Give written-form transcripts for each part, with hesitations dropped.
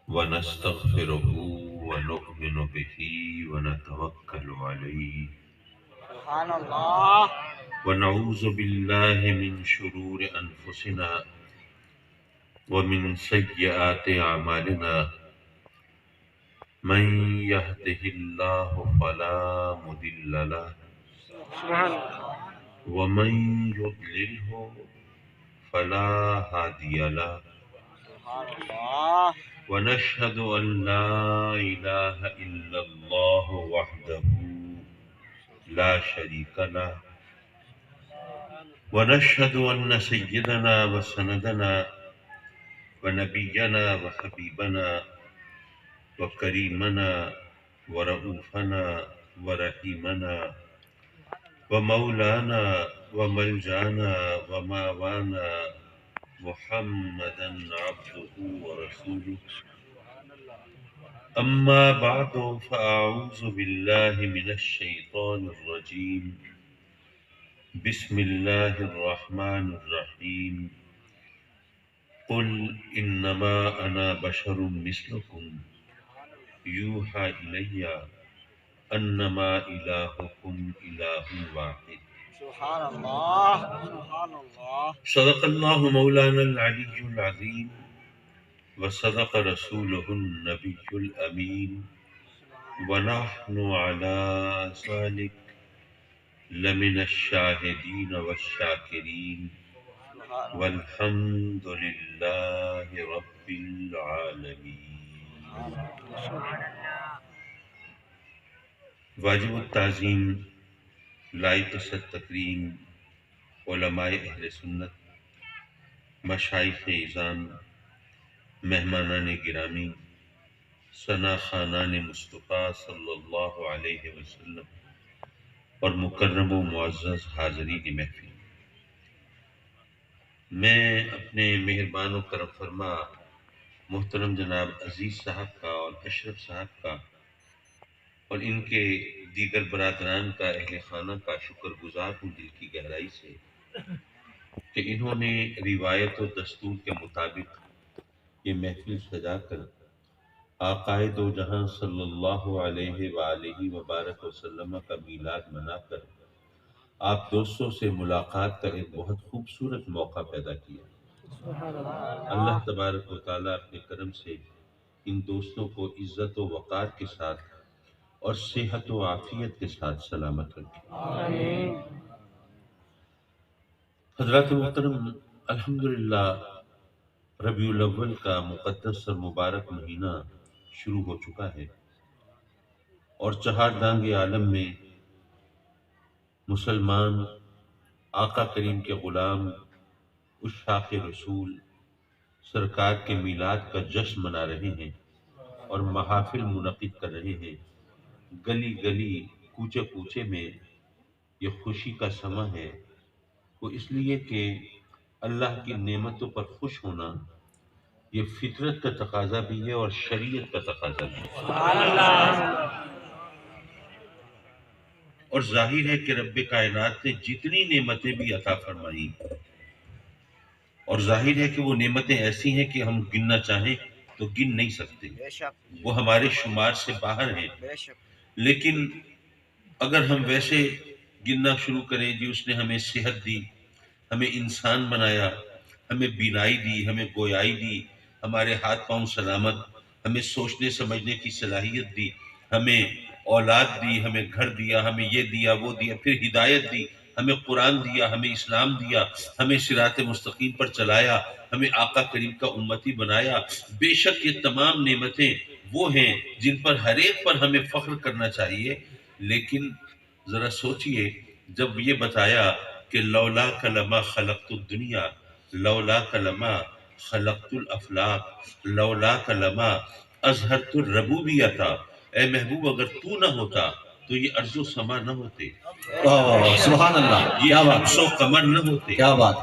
ونستغفره ونؤمن به ونتوكل عليه سبحان اللہ. ونعوذ بالله من شرور أنفسنا ومن سيئات أعمالنا من يهده الله فلا مضل له سبحان اللہ. ومن يضلله فلا هادي له سبحان اللہ. ونشهد أن لا إله إلا الله وحده لا شريك له ونشهد أن سيدنا وسندنا ونبينا وحبيبنا وكريمنا ورؤوفنا ورحيمنا ومولانا وملجانا وماوانا محمدا عبده ورسوله أما بعد فأعوذ بالله من الشيطان الرجيم بسم الله الرحمن الرحيم قل إنما أنا بشر مثلكم يوحى إلي أنما إلهكم إله واحد سبحان اللہ. سبحان اللہ. صدق الله مولانا العلي العظيم وصدق رسوله النبي الأمين ونحن على ذلك لمن الشاهدين والشاكرين والحمد لله رب العالمين. واجب التعظیم لائق التکریم علماء اہل سنت، مشائخ اعظام، مہمانان گرامی، ثنا خانان مصطفیٰ صلی اللہ علیہ وسلم اور مکرم و معزز حاضرین محفل، میں اپنے مہربان و کرم فرما محترم جناب عزیز صاحب کا اور اشرف صاحب کا اور ان کے دیگر برادران کا، اہل خانہ کا شکر گزار ہوں دل کی گہرائی سے کہ انہوں نے روایت و دستور کے مطابق یہ محفل سجا کر آقائے دو جہاں صلی اللہ علیہ وآلہ وبارک وسلم کا میلاد منا کر آپ دوستوں سے ملاقات کا ایک بہت خوبصورت موقع پیدا کیا. اللہ تبارک و تعالیٰ اپنے کرم سے ان دوستوں کو عزت و وقار کے ساتھ اور صحت و عافیت کے ساتھ سلامت رکھے. آمین. حضرات محترم، الحمدللہ ربیع الاول کا مقدس اور مبارک مہینہ شروع ہو چکا ہے اور چہار دانگ عالم میں مسلمان آقا کریم کے غلام عشاق رسول سرکار کے میلاد کا جشن منا رہے ہیں اور محافل منعقد کر رہے ہیں. گلی گلی کوچے کوچے میں یہ خوشی کا سماں ہے، وہ اس لیے کہ اللہ کی نعمتوں پر خوش ہونا یہ فطرت کا تقاضا بھی ہے اور شریعت کا تقاضا بھی ہے. سبحان اللہ. اور ظاہر ہے کہ رب کائنات نے جتنی نعمتیں بھی عطا فرمائی اور ظاہر ہے کہ وہ نعمتیں ایسی ہیں کہ ہم گننا چاہیں تو گن نہیں سکتے، بے شک. وہ ہمارے شمار سے باہر ہیں. بے شک. لیکن اگر ہم ویسے گننا شروع کریں، جی اس نے ہمیں صحت دی، ہمیں انسان بنایا، ہمیں بینائی دی، ہمیں گویائی دی، ہمارے ہاتھ پاؤں سلامت، ہمیں سوچنے سمجھنے کی صلاحیت دی، ہمیں اولاد دی، ہمیں گھر دیا، ہمیں یہ دیا وہ دیا، پھر ہدایت دی، ہمیں قرآن دیا، ہمیں اسلام دیا، ہمیں صراط مستقیم پر چلایا، ہمیں آقا کریم کا امتی بنایا. بے شک یہ تمام نعمتیں وہ ہیں جن پر ہر ایک پر ہمیں فخر کرنا چاہیے. لیکن ذرا سوچئے، جب یہ بتایا کہ لولا کلمہ خلقت الدنیا، لولا کلمہ خلقت الافلاق، لولا کلمہ اظہرت الربوبیت، اے محبوب اگر تو نہ ہوتا تو یہ ارض و سما نہ ہوتے، سبحان اللہ. یہ شمس و قمر نہ ہوتے، کیا بات.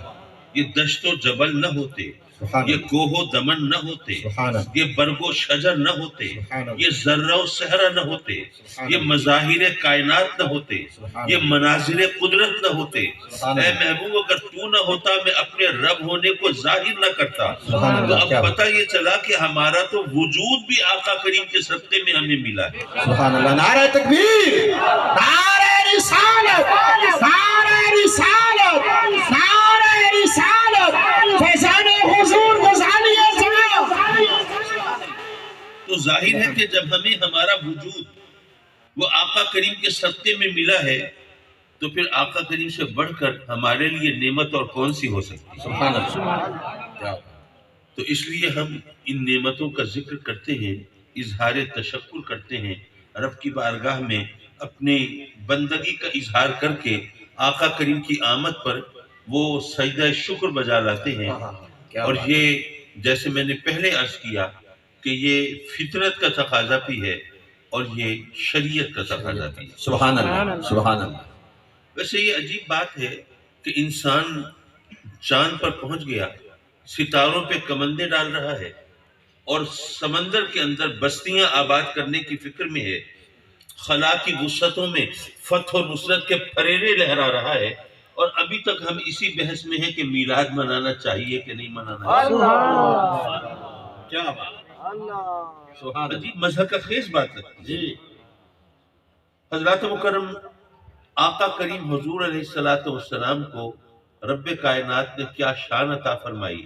یہ دشت و جبل نہ ہوتے، سبحان یہ اللہ، کوہ و دمن نہ ہوتے، سبحان اللہ، یہ برگ و شجر نہ ہوتے، سبحان اللہ، یہ ذرہ و صحرا نہ ہوتے، سبحان یہ اللہ، مظاہر کائنات نہ ہوتے، سبحان یہ اللہ، مناظر قدرت نہ ہوتے۔ سبحان اے اللہ، محبوب اگر تو نہ ہوتا میں اپنے رب ہونے کو ظاہر نہ کرتا۔ سبحان تو اللہ، اب کیا پتہ یہ چلا کہ ہمارا تو وجود بھی آقا کریم کے صدقے میں ہمیں ملا ہے۔ سبحان اللہ، نعرہ تکبیر، نعرہ رسالت، نعرہ رسالت، نعرہ رسالت، فیضان حضور گزاریے جناب۔ تو ظاہر ہے کہ جب ہمیں ہمارا وجود وہ آقا کریم کے صدقے میں ملا ہے تو پھر آقا کریم سے بڑھ کر ہمارے لیے نعمت اور کون سی ہو سکتی ہے؟ سبحان اللہ، کیا تو اس لیے ہم ان نعمتوں کا ذکر کرتے ہیں، اظہار تشکر کرتے ہیں، رب کی بارگاہ میں اپنے بندگی کا اظہار کر کے آقا کریم کی آمد پر وہ سجدہ شکر بجا لاتے ہیں۔ کیا اور بات۔ یہ جیسے میں نے پہلے عرض کیا کہ یہ فطرت کا تقاضا بھی ہے اور یہ شریعت کا تقاضا بھی ہے۔ سبحان اللہ، سبحان اللہ، ویسے یہ عجیب بات ہے کہ انسان چاند پر پہنچ گیا، ستاروں پہ کمندیں ڈال رہا ہے اور سمندر کے اندر بستیاں آباد کرنے کی فکر میں ہے، خلا کی وسعتوں میں فتح و نصرت کے پھریرے لہرا رہا ہے، اور ابھی تک ہم اسی بحث میں ہیں کہ میلاد منانا چاہیے کہ نہیں منانا چاہیے۔ کیا بات، اللہ سبحان اللہ، عجیب مذہب کا خیز بات ہے۔ جی، حضرات مکرم آقا کریم حضور علیہ السلام کو رب کائنات نے کیا شان عطا فرمائی،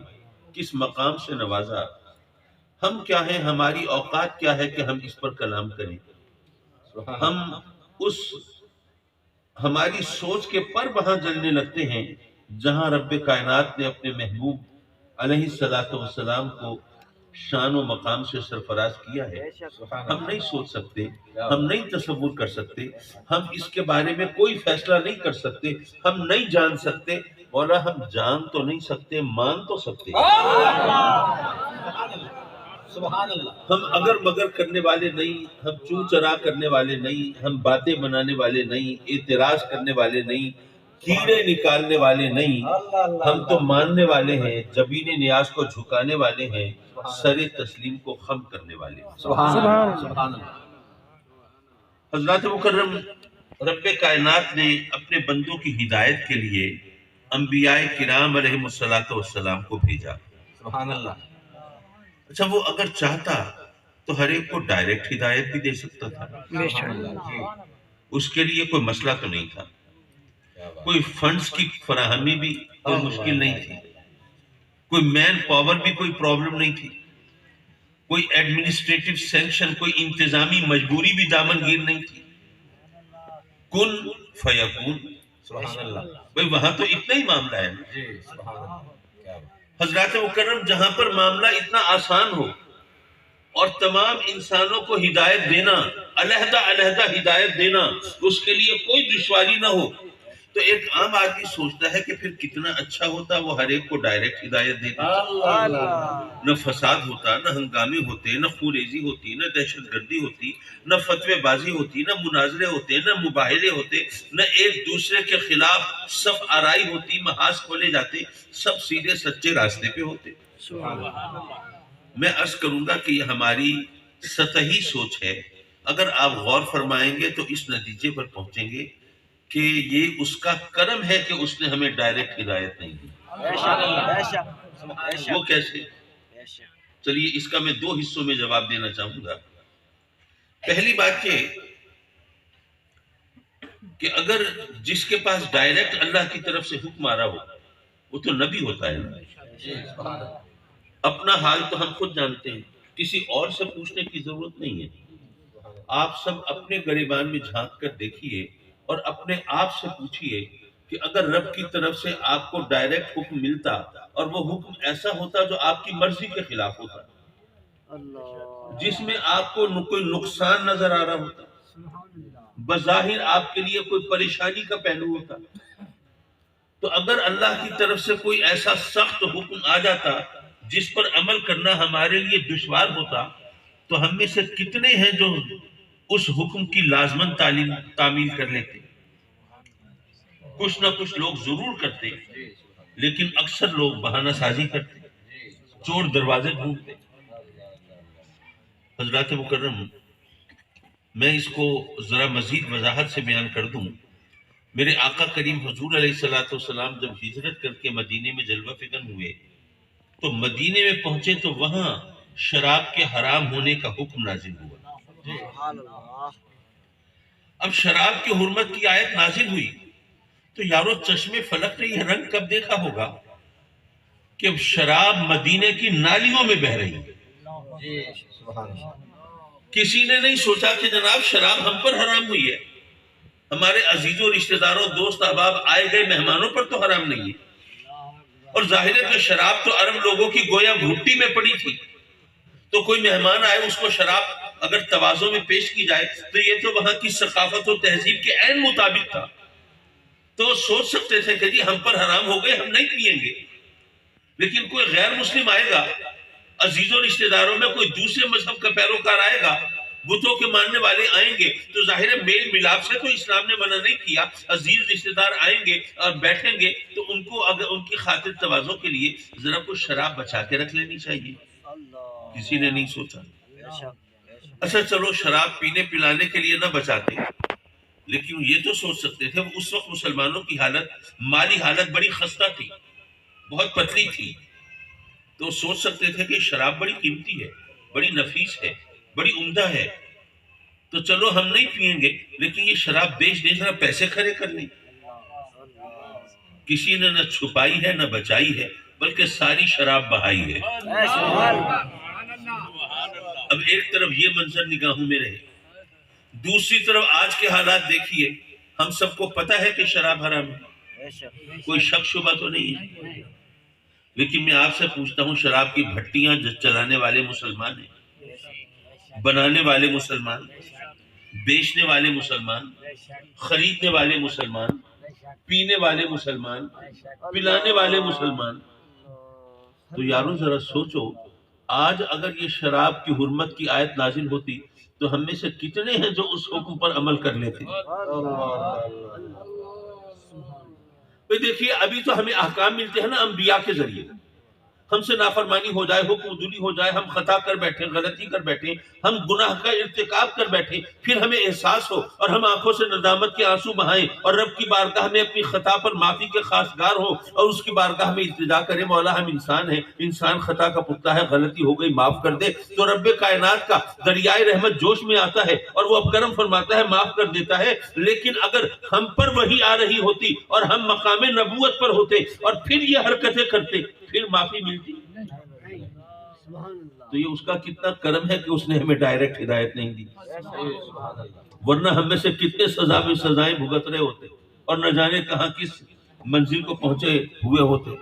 کس مقام سے نوازا، ہم کیا ہیں، ہماری اوقات کیا ہے کہ ہم اس پر کلام کریں۔ سبحان ہم اس ہماری سوچ کے پر وہاں جلنے لگتے ہیں جہاں رب کائنات نے اپنے محبوب علیہ السلام کو شان و مقام سے سرفراز کیا ہے۔ بے شک سبحان ہم اللہ، نہیں سوچ سکتے، ہم نہیں تصور کر سکتے، ہم اس کے بارے میں کوئی فیصلہ نہیں کر سکتے، ہم نہیں جان سکتے۔ مولا ہم جان تو نہیں سکتے، مان تو سکتے ہیں۔ سبحان اللہ، ہم اگر مگر کرنے والے نہیں، ہم چوں چرا کرنے والے نہیں، ہم باتیں بنانے والے نہیں، اعتراض کرنے والے نہیں، کیڑے نکالنے والے نہیں، ہم تو ماننے والے ہیں، جبین نیاز کو جھکانے والے ہیں، سر تسلیم کو خم کرنے والے ہیں۔ سبحان اللہ، سبحان اللہ، حضرات مکرم رب کائنات نے اپنے بندوں کی ہدایت کے لیے انبیاء کرام علیہ السلام کو بھیجا۔ سبحان اللہ، اچھا وہ اگر چاہتا تو ہر ایک کو ڈائریکٹ ہدایت بھی دے سکتا تھا، بے شک جی، اس کے لیے کوئی مسئلہ تو نہیں تھا، کیا بات، کوئی فنڈز کی فراہمی بھی کوئی مشکل نہیں تھی، کوئی مین پاور بھی کوئی پرابلم نہیں تھی، کوئی ایڈمنسٹریٹو سینکشن، کوئی انتظامی مجبوری بھی دامن گیر نہیں تھی۔ کن فیکون، سبحان اللہ، بھئی وہاں تو اتنا ہی معاملہ ہے نا۔ جی، سبحان اللہ، کیا بات، حضرات مکرم جہاں پر معاملہ اتنا آسان ہو اور تمام انسانوں کو ہدایت دینا، علیحدہ علیحدہ ہدایت دینا، اس کے لیے کوئی دشواری نہ ہو، تو ایک عام آدمی سوچتا ہے کہ پھر کتنا اچھا ہوتا وہ ہر ایک کو ڈائریکٹ ہدایت دیتا، اللہ نہ فساد ہوتا، نہ ہنگامے ہوتے، نہ خوریزی ہوتی، نہ دہشت گردی ہوتی، نہ فتوے بازی ہوتی، نہ مناظرے ہوتے، نہ مباہلے ہوتے، نہ ایک دوسرے کے خلاف صف آرائی ہوتی، محاذ کھولے جاتے، سب سیدھے سچے راستے پہ ہوتے۔ سبحان اللہ، میں عرض کروں گا کہ یہ ہماری سطحی سوچ ہے، اگر آپ غور فرمائیں گے تو اس نتیجے پر پہنچیں گے کہ یہ اس کا کرم ہے کہ اس نے ہمیں ڈائریکٹ ہدایت نہیں دی۔ بے شک بے شک بے شک وہ کیسے؟ بے شک چلیے اس کا میں 2 حصوں میں جواب دینا چاہوں گا۔ پہلی بات یہ کہ اگر جس کے پاس ڈائریکٹ اللہ کی طرف سے حکم آ رہا ہو وہ تو نبی ہوتا ہے نا۔ جی، سبحان اللہ، اپنا حال تو ہم خود جانتے ہیں، کسی اور سے پوچھنے کی ضرورت نہیں ہے۔ آپ سب اپنے گریبان میں جھانک کر دیکھیے اور اپنے آپ سے پوچھئے کہ اگر رب کی طرف سے آپ کو ڈائریکٹ حکم ملتا اور وہ حکم ایسا ہوتا جو آپ کی مرضی کے خلاف ہوتا، اللہ جس میں آپ کو کوئی نقصان نظر آ رہا ہوتا، بظاہر آپ کے لیے کوئی پریشانی کا پہلو ہوتا، تو اگر اللہ کی طرف سے کوئی ایسا سخت حکم آ جاتا جس پر عمل کرنا ہمارے لیے دشوار ہوتا، تو ہم میں سے کتنے ہیں جو اس حکم کی لازمن تعمیل کر لیتے؟ کچھ نہ کچھ لوگ ضرور کرتے، لیکن اکثر لوگ بہانہ سازی کرتے، چور دروازے ڈھونڈتے۔ حضرات مکرم، میں اس کو ذرا مزید وضاحت سے بیان کر دوں۔ میرے آقا کریم حضور علیہ الصلوۃ والسلام جب ہجرت کر کے مدینے میں جلوہ فکن ہوئے تو مدینے میں پہنچے تو وہاں شراب کے حرام ہونے کا حکم نازل ہوا۔ سبحان اللہ۔ اب شراب کی حرمت کی آیت نازل ہوئی تو یارو چشمے فلک نے یہ رنگ کب دیکھا ہوگا کہ اب شراب مدینے کی نالیوں میں بہہ رہی ہے۔ جی سبحان اللہ۔ کسی نے نہیں سوچا کہ جناب شراب ہم پر حرام ہوئی ہے، ہمارے عزیزوں، رشتہ داروں، دوست احباب، آئے گئے مہمانوں پر تو حرام نہیں ہے۔ اور ظاہر ہے کہ شراب تو عرب لوگوں کی گویا گھٹی میں پڑی تھی، تو کوئی مہمان آئے اس کو شراب اگر توازوں میں پیش کی جائے تو یہ تو وہاں کی ثقافت و تہذیب کے عین مطابق تھا، تو سوچ سکتے تھے کہ جی ہم پر حرام ہو گئے، ہم نہیں پیئیں گے۔ لیکن کوئی غیر مسلم آئے گا، عزیزوں رشتہ داروں میں کوئی دوسرے مذہب کا پیروکار آئے گا، بتوں کے ماننے والے آئیں گے، تو ظاہر ہے میل ملاپ سے تو اسلام نے منع نہیں کیا۔ عزیز رشتہ دار آئیں گے اور بیٹھیں گے تو ان کو اگر ان کی خاطر تواضع کے لیے ذرا کچھ شراب بچا کے رکھ لینی چاہیے۔ اللہ۔ کسی نے نہیں سوچا۔ بے شک، بے شک۔ اچھا چلو شراب پینے پلانے کے لیے نہ بچاتے، لیکن یہ تو سوچ سکتے تھے اس وقت مسلمانوں کی حالت، مالی حالت بڑی خستہ تھی، بہت پتلی تھی، تو سوچ سکتے تھے کہ شراب بڑی قیمتی ہے، بڑی نفیس ہے، بڑی عمدہ ہے، تو چلو ہم نہیں پیئیں گے لیکن یہ شراب بیچ دیں، ذرا پیسے کھڑے کر لیں۔ کسی نے نہ چھپائی ہے نہ بچائی ہے، بلکہ ساری شراب بہائی ہے۔ بے شک۔ اب ایک طرف یہ منظر نگاہوں میں رہے، دوسری طرف آج کے حالات دیکھیے، ہم سب کو پتہ ہے کہ شراب حرام ہے، بے شک۔ کوئی شک شبہ تو نہیں ہے، لیکن میں آپ سے پوچھتا ہوں شراب کی بھٹیاں چلانے والے مسلمان ہیں، بنانے والے مسلمان، بیچنے والے مسلمان، خریدنے والے مسلمان، پینے والے مسلمان، پلانے والے مسلمان، تو یارو ذرا سوچو، آج اگر یہ شراب کی حرمت کی آیت نازل ہوتی تو ہم میں سے کتنے ہیں جو اس حکم پر عمل کر لیتے؟ دیکھیے ابھی تو ہمیں احکام ملتے ہیں نا انبیاء کے ذریعے، ہم سے نافرمانی ہو جائے، حکم دلی ہو جائے، ہم خطا کر بیٹھیں، غلطی کر بیٹھیں، ہم گناہ کا ارتکاب کر بیٹھیں، پھر ہمیں احساس ہو اور ہم آنکھوں سے ندامت کے آنسو بہائیں اور رب کی بارگاہ میں اپنی خطا پر معافی کے خواستگار ہوں اور اس کی بارگاہ میں التجا کریں، مولا ہم انسان ہیں، انسان خطا کا پختہ ہے، غلطی ہو گئی، معاف کر دے، تو رب کائنات کا دریائے رحمت جوش میں آتا ہے اور وہ اب کرم فرماتا ہے، معاف کر دیتا ہے۔ لیکن اگر ہم پر وحی آ رہی ہوتی اور ہم مقام نبوت پر ہوتے اور پھر یہ حرکتیں کرتے، پھر معافی ملتی؟ تو یہ اس کا کتنا کرم ہے کہ اس نے ہمیں ڈائریکٹ ہدایت نہیں دی، ورنہ ہم میں سے کتنے سزا میں سزائیں بھگت رہے ہوتے اور نہ جانے کہاں کس منزل کو پہنچے ہوئے ہوتے۔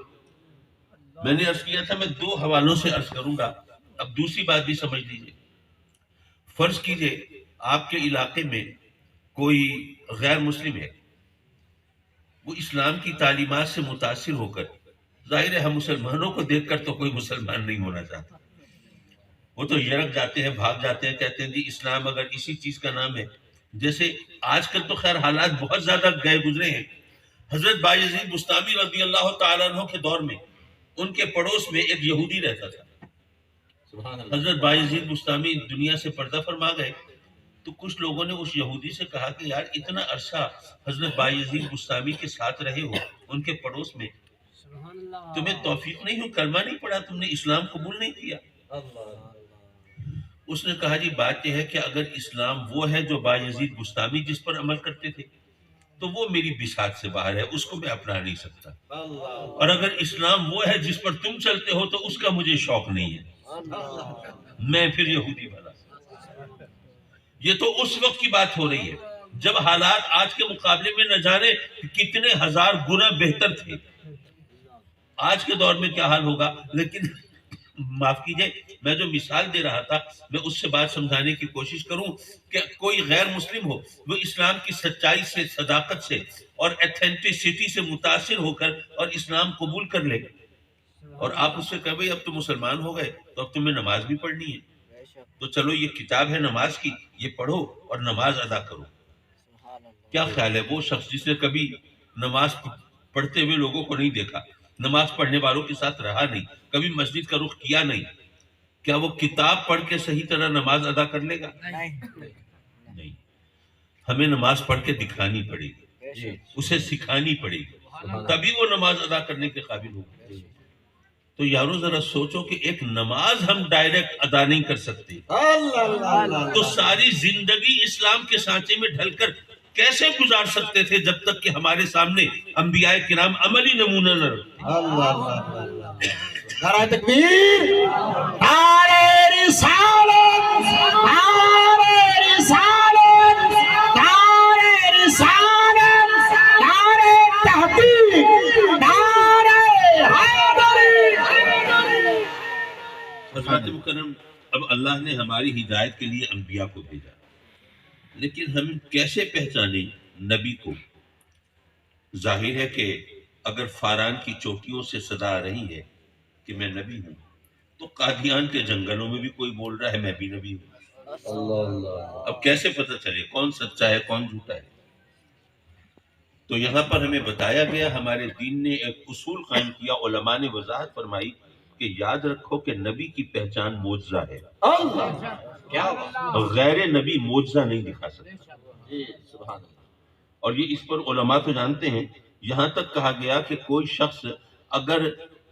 میں نے عرض کیا تھا میں دو حوالوں سے عرض کروں گا، اب دوسری بات بھی سمجھ لیجئے۔ فرض کیجئے آپ کے علاقے میں کوئی غیر مسلم ہے، وہ اسلام کی تعلیمات سے متاثر ہو کر، ظاہر ہے ہم مسلمانوں کو دیکھ کر تو کوئی مسلمان نہیں ہونا چاہتا، وہ تو یرک جاتے ہیں، بھاگ جاتے ہیں، کہتے ہیں جی اسلام اگر اسی چیز کا نام ہے، جیسے آج کل تو خیر حالات بہت زیادہ گئے گزرے ہیں۔ حضرت بایزید بستامی رضی اللہ تعالیٰ عنہ کے دور میں ان کے پڑوس میں ایک یہودی رہتا تھا۔ سبحان اللہ۔ حضرت بایزید بستامی دنیا سے پردہ فرما گئے تو کچھ لوگوں نے اس یہودی سے کہا کہ یار اتنا عرصہ حضرت بایزید بستامی کے ساتھ رہے ہو ان کے پڑوس میں، تمہیں توفیق نہیں ہو، کلمہ نہیں پڑھا، تم نے اسلام قبول نہیں کیا؟ اس نے کہا جی بات یہ ہے کہ اگر اسلام وہ ہے جو بایزید بستامی جس پر عمل کرتے تھے تو وہ میری بساط سے باہر ہے، اس کو میں اپنا نہیں سکتا، اور اگر اسلام وہ ہے جس پر تم چلتے ہو تو اس کا مجھے شوق نہیں ہے، میں پھر یہودی بنا۔ یہ تو اس وقت کی بات ہو رہی ہے جب حالات آج کے مقابلے میں نہ جانے کتنے ہزار گنا بہتر تھے۔ آج کے دور میں کیا حال ہوگا، لیکن معاف کیجئے میں جو مثال دے رہا تھا میں اس سے بات سمجھانے کی کوشش کروں کہ کوئی غیر مسلم ہو، وہ اسلام کی سچائی سے، صداقت سے اور ایتھینٹسٹی سے متاثر ہو کر اور اسلام قبول کر لے، اور آپ اس سے کہیں بھئی اب تو مسلمان ہو گئے تو اب تمہیں نماز بھی پڑھنی ہے، تو چلو یہ کتاب ہے نماز کی، یہ پڑھو اور نماز ادا کرو۔ کیا خیال ہے وہ شخص جس نے کبھی نماز پڑھتے ہوئے لوگوں کو نہیں دیکھا، نماز پڑھنے والوں کے ساتھ رہا نہیں, کبھی مسجد کا رخ کیا نہیں, کیا وہ کتاب پڑھ کے صحیح طرح نماز ادا کر لے گا؟ نہیں. ہمیں نماز پڑھ کے دکھانی پڑے گی, جی اسے سکھانی پڑے گی, تبھی وہ نماز ادا کرنے کے قابل ہوگا. تو یارو ذرا سوچو کہ ایک نماز ہم ڈائریکٹ ادا نہیں کر سکتے, تو ساری زندگی اسلام کے سانچے میں ڈھل کر کیسے گزار سکتے تھے جب تک کہ ہمارے سامنے انبیاء کرام عملی نمونہ نہ رکھتے. نعرہ تکبیر، نعرہ رسالت، نعرہ رسالت، نعرہ رسالت، نعرہ تحقیق، نعرہ حیدری. حضرات مکرم، اب اللہ نے ہماری ہدایت کے لیے انبیاء کو بھیجا, لیکن ہم کیسے پہچانیں نبی کو؟ ظاہر ہے کہ اگر فاران کی چوٹیوں سے صدا آ رہی ہے کہ میں نبی ہوں, تو قادیان کے جنگلوں میں بھی کوئی بول رہا ہے میں بھی نبی ہوں. اب کیسے پتہ چلے کون سچا ہے کون جھوٹا ہے؟ تو یہاں پر ہمیں بتایا گیا, ہمارے دین نے ایک اصول قائم کیا, علماء نے وضاحت فرمائی کہ یاد رکھو کہ نبی کی پہچان معجزہ ہے. کیا بات، غیر نبی معجزہ نہیں دکھا سکتا. جی سبحان اللہ. اور یہ اس پر علماء تو جانتے ہیں, یہاں تک کہا گیا کہ کوئی شخص اگر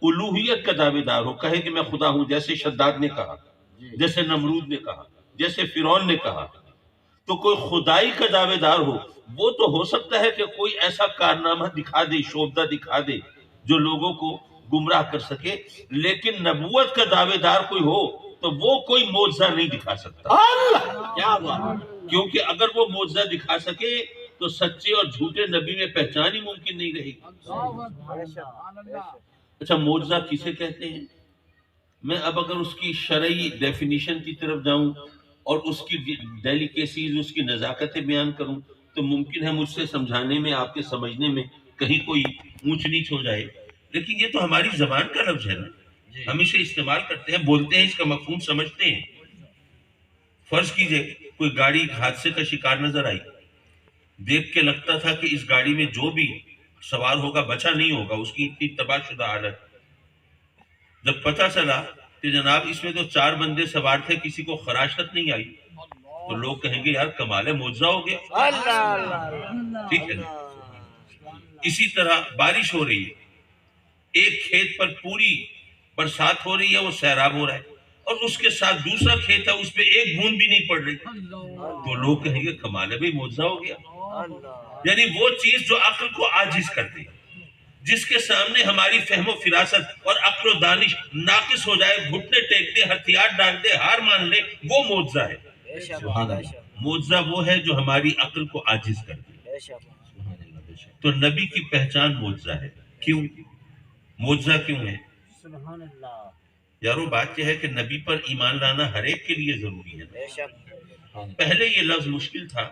الوہیت کا دعوے دار ہو, کہے کہ میں خدا ہوں, جیسے شداد نے کہا, جیسے نمرود نے کہا, جیسے فرعون نے کہا, تو کوئی خدائی کا دعوے دار ہو, وہ تو ہو سکتا ہے کہ کوئی ایسا کارنامہ دکھا دے, شعبدہ دکھا دے جو لوگوں کو گمراہ کر سکے, لیکن نبوت کا دعوے دار کوئی ہو تو وہ کوئی معجزہ نہیں دکھا سکتا. کیا بات، کیونکہ اگر وہ معجزہ دکھا سکے تو سچے اور جھوٹے نبی میں پہچان ہی ممکن نہیں رہے گی. اچھا, معجزہ کسے کہتے ہیں؟ میں اب اگر اس کی شرعی ڈیفینیشن کی طرف جاؤں اور اس کی ڈیلیکیسیز, اس کی نزاکتیں بیان کروں, تو ممکن ہے مجھ سے سمجھانے میں, آپ کے سمجھنے میں کہیں کوئی اونچ نیچ ہو جائے, لیکن یہ تو ہماری زبان کا لفظ ہے نا, ہم اسے استعمال کرتے ہیں, بولتے ہیں, اس کا مفہوم سمجھتے ہیں. فرض کیجئے کوئی گاڑی حادثے کا شکار نظر آئی, دیکھ کے لگتا تھا کہ اس گاڑی میں جو بھی سوار ہوگا بچا نہیں ہوگا, اس کی اتنی تباہ شدہ حالت. جب پتہ چلا کہ جناب اس میں تو 4 بندے سوار تھے, کسی کو خراشت نہیں آئی, تو لوگ کہیں گے یار کمال ہے, معجزہ ہو گیا. ٹھیک ہے نا؟ اسی طرح بارش ہو رہی ہے, ایک کھیت پر پوری برسات ہو رہی ہے, وہ سیراب ہو رہا ہے, اور اس کے ساتھ دوسرا کھیت ہے, اس پہ ایک بوند بھی نہیں پڑ رہی, تو لوگ کہیں گے کمال ہے بھائی, معجزہ ہو گیا. یعنی وہ چیز جو عقل کو عاجز کر دے, جس کے سامنے ہماری فہم و فراست اور عقل و دانش ناقص ہو جائے, گھٹنے ٹیک دے, ہتھیار ڈال دے, ہار مان لے, وہ معجزہ ہے. معجزہ وہ ہے جو ہماری عقل کو عاجز کر دے. تو نبی کی پہچان معجزہ ہے. کیوں معجزہ کیوں ہے؟ یارو بات یہ ہے کہ نبی پر ایمان لانا ہر ایک کے لیے ضروری ہے. پہلے یہ لفظ مشکل تھا,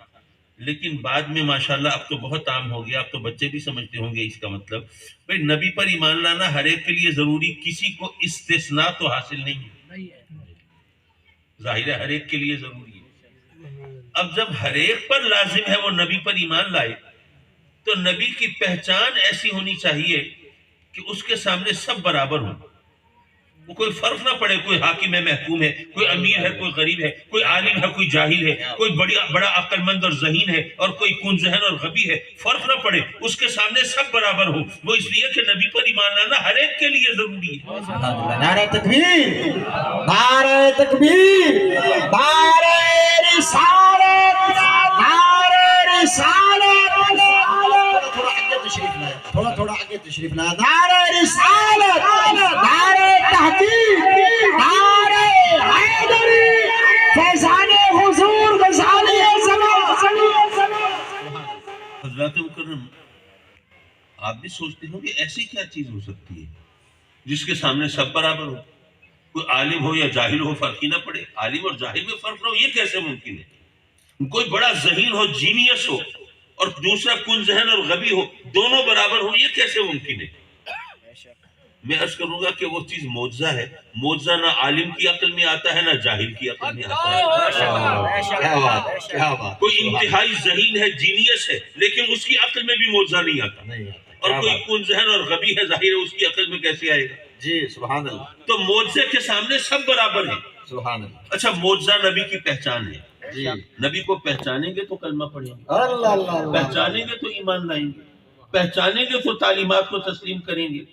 لیکن بعد میں ماشاءاللہ اب تو بہت عام ہو گیا, اب تو بچے بھی سمجھتے ہوں گے اس کا مطلب. بھئی نبی پر ایمان لانا ہر ایک کے لیے ضروری, کسی کو استثناء تو حاصل نہیں ہے, ظاہر ہے ہر ایک کے لیے ضروری ہے. اب جب ہر ایک پر لازم ہے وہ نبی پر ایمان لائے, تو نبی کی پہچان ایسی ہونی چاہیے کہ اس کے سامنے سب برابر ہوں, وہ کوئی فرق نہ پڑے, کوئی حاکم ہے محکوم ہے, کوئی امیر ہے کوئی غریب ہے, کوئی عالم ہے کوئی جاہل ہے, کوئی بڑا عقل مند اور ذہین ہے اور کوئی کن ذہن اور غبی ہے, فرق نہ پڑے, اس کے سامنے سب برابر ہو. وہ اس لیے کہ نبی پر ایمان لانا ہر ایک کے لیے ضروری ہے. نعرہ تکبیر، نعرہ تکبیر، نعرہ رسالت، نعرہ رسالت. تھوڑا آگے تشریف لایا. نعرہ رسالت، نعرہ تحقیق، نعرہ حیدری، فیضان حضور غزالی زمان. حضرات مکرم, آپ بھی سوچتے ہو کہ ایسی کیا چیز ہو سکتی ہے جس کے سامنے سب برابر ہو, کوئی عالم ہو یا جاہل ہو فرق ہی نہ پڑے, عالم اور جاہل میں فرق نہ ہو, یہ کیسے ممکن ہے؟ کوئی بڑا ذہین ہو, جینیس ہو, اور دوسرا کن ذہن اور غبی ہو, دونوں برابر ہو, یہ کیسے ممکن ہے؟ میں عرض کروں گا کہ وہ چیز معجزہ ہے. معجزہ نہ عالم کی عقل میں آتا ہے نہ جاہل کی عقل میں آتا ہے. کیا بات، کیا بات. کوئی انتہائی ذہین ہے, جینیس ہے, لیکن اس کی عقل میں بھی معجزہ نہیں آتا. اور کیا کوئی بات۔ کون ذہن اور غبی ہے، ظاہر ہے اس کی عقل میں کیسے آئے گا؟ جی سبحان اللہ، تو معجزے کے سامنے سب برابر ہیں۔ سبحان اللہ، اچھا، معجزہ نبی کی پہچان ہے، جی نبی کو پہچانیں گے تو کلمہ پڑھیں گے، اللہ اللہ اللہ، پہچانیں گے تو ایمان لائیں گے، پہچانیں گے تو تعلیمات کو تسلیم کریں گے۔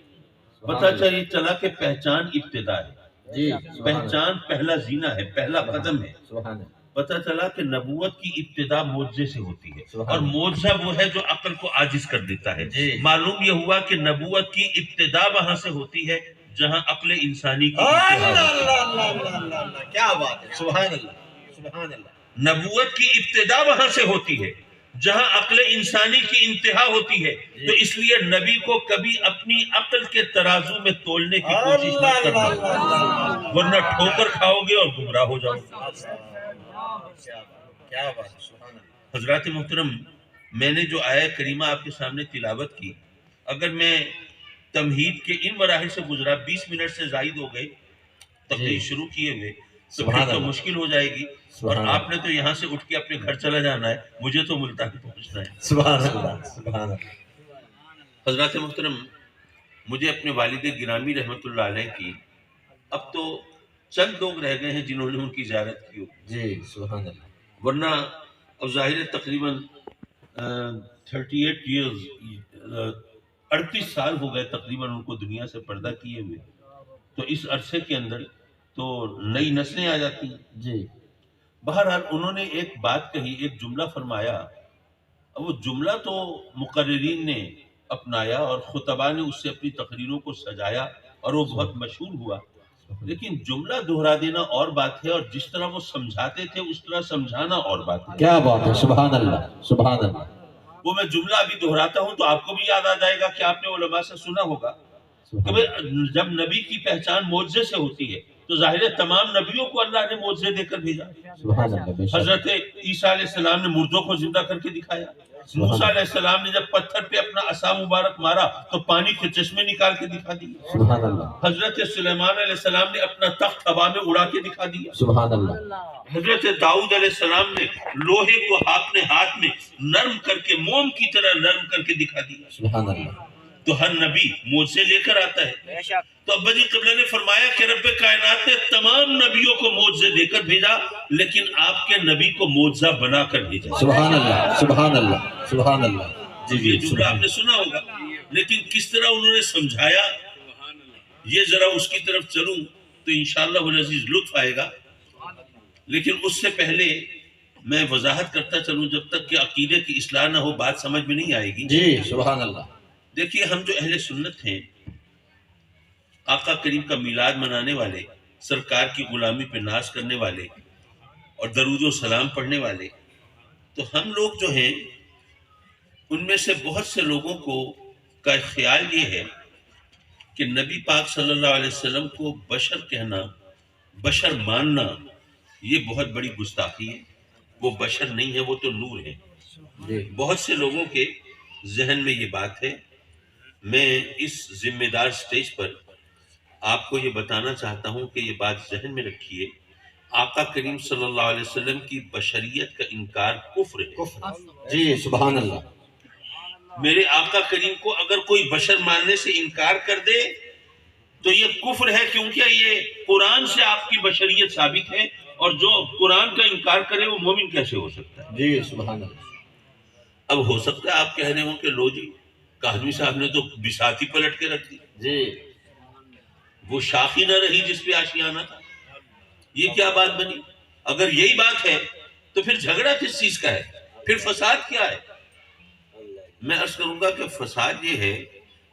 پتہ چلا کہ پہچان ابتدا ہے، جی پہچان پہلا زینہ ہے، پہلا قدم ہے۔ سبحان اللہ، پتہ چلا کہ نبوت کی ابتدا معجزے سے ہوتی ہے، سبحان اور اللہ۔ معجزہ وہ ہے جو عقل کو عاجز کر دیتا ہے۔ جی۔ معلوم یہ ہوا کہ نبوت کی ابتدا وہاں سے ہوتی ہے جہاں عقل انسانی کی اللہ انتہا اللہ ہوتی ہے۔ اللہ اللہ اللہ اللہ، کیا بات ہے، سبحان اللہ، سبحان اللہ، نبوت کی ابتدا وہاں سے ہوتی ہے جہاں عقل انسانی کی انتہا ہوتی ہے۔ تو اس لیے نبی کو کبھی اپنی عقل کے ترازو میں تولنے کی کوشش اللہ مت اللہ کرنا، اللہ، ورنہ ٹھوکر کھاؤ گے اور گمراہ ہو جاؤ گے۔ کیا بات ہے، سبحان اللہ، حضرات محترم، میں نے جو آیہ کریمہ آپ کے سامنے تلاوت کی، اگر میں تمہید کے ان مراحل سے گزرا، 20 منٹ سے زائد ہو گئے تقریر شروع کیے ہوئے، تو سبحان پھر تو اللہ، مشکل ہو جائے گی، اور سبحان آپ نے تو یہاں سے اٹھ کے اپنے گھر چلا جانا ہے، مجھے تو ملتان پہنچنا ہے۔ سبحان اللہ، سبحان اللہ، حضرات محترم، مجھے اپنے والد گرامی رحمۃ اللہ علیہ کی اب تو چند لوگ رہ گئے ہیں جنہوں نے ان کی زیارت کی ہوگی، جی سبحان اللہ، ورنہ اب ظاہر ہے تقریباً 38 ایئرز 38 سال ہو گئے تقریباً ان کو دنیا سے پردہ کیے ہوئے، تو اس عرصے کے اندر تو نئی نسلیں آ جاتی ہیں۔ جی بہرحال انہوں نے ایک بات کہی، ایک جملہ فرمایا، وہ جملہ تو مقررین نے اپنایا اور خطباء نے اس سے اپنی تقریروں کو سجایا اور وہ بہت مشہور ہوا، لیکن جملہ دہرا دینا اور بات ہے، اور جس طرح وہ سمجھاتے تھے اس طرح سمجھانا اور بات ہے۔ کیا بات ہے، سبحان اللہ، سبحان اللہ، وہ میں جملہ ابھی دہراتا ہوں تو آپ کو بھی یاد آ جائے گا کہ آپ نے علماء سے سنا ہوگا کہ سبحان اللہ، جب نبی کی پہچان معجزے سے ہوتی ہے تو ظاہر ہے تمام نبیوں کو اللہ نے معجزے دے کر بھیجا۔ سبحان اللہ، بے شک، حضرت عیسیٰ علیہ السلام نے مردوں کو زندہ کر کے دکھایا، موسیٰ علیہ السلام نے جب پتھر پہ اپنا عصا مبارک مارا تو پانی کے چشمے نکال کے دکھا دیے، سبحان اللہ، حضرت سلیمان علیہ السلام نے اپنا تخت ہوا میں اڑا کے دکھا دیا، سبحان اللہ، حضرت داؤد علیہ السلام نے لوہے کو اپنے ہاتھ میں نرم کر کے موم کی طرح نرم کر کے دکھا دیا۔ سبحان اللہ، تو ہر نبی معجزے لے کر آتا ہے۔ بے شک، تو ابا جی قبلہ نے فرمایا کہ رب کائنات نے تمام نبیوں کو معجزے دے کر بھیجا، لیکن آپ کے نبی کو معجزہ بنا کر بھیجا۔ سبحان اللہ، سبحان اللہ، سبحان اللہ، جی یہ جی جملہ آپ نے سنا ہوگا، لیکن کس طرح انہوں نے سمجھایا، یہ ذرا اس کی طرف چلوں تو انشاءاللہ العزیز لطف آئے گا، لیکن اس سے پہلے میں وضاحت کرتا چلوں، جب تک کہ عقیدے کی اصلاح نہ ہو بات سمجھ میں نہیں آئے گی۔ جی سبحان اللہ، دیکھیے، ہم جو اہل سنت ہیں، آقا کریم کا میلاد منانے والے، سرکار کی غلامی پہ ناز کرنے والے اور درود و سلام پڑھنے والے، تو ہم لوگ جو ہیں ان میں سے بہت سے لوگوں کو کا خیال یہ ہے کہ نبی پاک صلی اللہ علیہ وسلم کو بشر کہنا، بشر ماننا، یہ بہت بڑی گستاخی ہے۔ وہ بشر نہیں ہے، وہ تو نور ہے۔ جی بہت سے لوگوں کے ذہن میں یہ بات ہے۔ میں اس ذمہ دار سٹیج پر آپ کو یہ بتانا چاہتا ہوں کہ یہ بات ذہن میں رکھیے، آقا کریم صلی اللہ علیہ وسلم کی بشریت کا انکار کفر ہے۔ جی سبحان اللہ، میرے آقا کریم کو اگر کوئی بشر ماننے سے انکار کر دے تو یہ کفر ہے، کیونکہ یہ قرآن سے آپ کی بشریت ثابت ہے، اور جو قرآن کا انکار کرے وہ مومن کیسے ہو سکتا ہے؟ جی سبحان اللہ، اب ہو سکتا ہے آپ کہہ رہے ہوں کہ لو جی کاظمی صاحب نے تو بساتی پلٹ کے رکھ دی، جی وہ شاخی نہ رہی جس پہ آشیانہ تھا، یہ کیا بات بنی؟ اگر یہی بات ہے تو پھر جھگڑا کس چیز کا ہے؟ پھر فساد کیا ہے؟ میں عرض کروں گا کہ فساد یہ ہے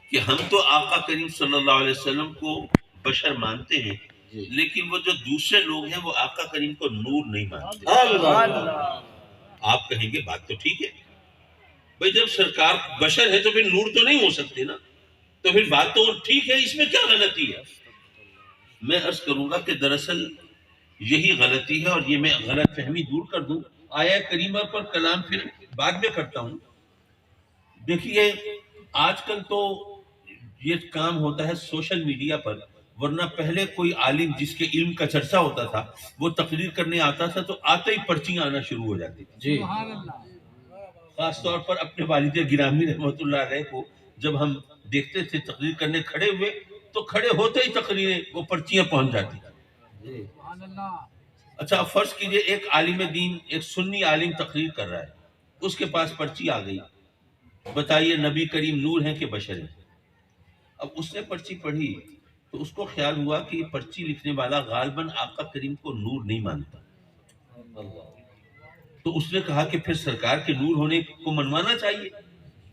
کہ ہم تو آقا کریم صلی اللہ علیہ وسلم کو بشر مانتے ہیں، جی لیکن وہ جو دوسرے لوگ ہیں وہ آقا کریم کو نور نہیں مانتے۔ اللہ، آپ کہیں گے بات تو ٹھیک ہے بھئی، جب سرکار بشر ہے تو پھر نور تو نہیں ہو سکتے نا، تو پھر بات تو ٹھیک ہے، اس میں کیا غلطی ہے؟ میں عرض کروں گا کہ دراصل یہی غلطی ہے، اور یہ میں غلط فہمی دور کر دوں، آیہ کریمہ پر کلام پھر بعد میں کرتا ہوں۔ دیکھیے، آج کل تو یہ کام ہوتا ہے سوشل میڈیا پر، ورنہ پہلے کوئی عالم جس کے علم کا چرچا ہوتا تھا وہ تقریر کرنے آتا تھا تو آتے ہی پرچیاں آنا شروع ہو جاتی تھی۔ جی خاص طور پر اپنے والد گرامی رحمۃ اللہ علیہ کو جب ہم دیکھتے تھے تقریر کرنے کھڑے ہوئے تو کھڑے ہوتے ہی تقریریں وہ پرچیاں پہنچ جاتی تھیں۔ اچھا اب فرض کیجئے ایک عالم دین، ایک سنی عالم تقریر کر رہا ہے، اس کے پاس پرچی آ گئی، بتائیے نبی کریم نور ہیں کہ بشر ہیں؟ اب اس نے پرچی پڑھی تو اس کو خیال ہوا کہ یہ پرچی لکھنے والا غالباً آقا کریم کو نور نہیں مانتا، تو اس نے کہا کہ پھر سرکار کے نور ہونے کو منوانا چاہیے،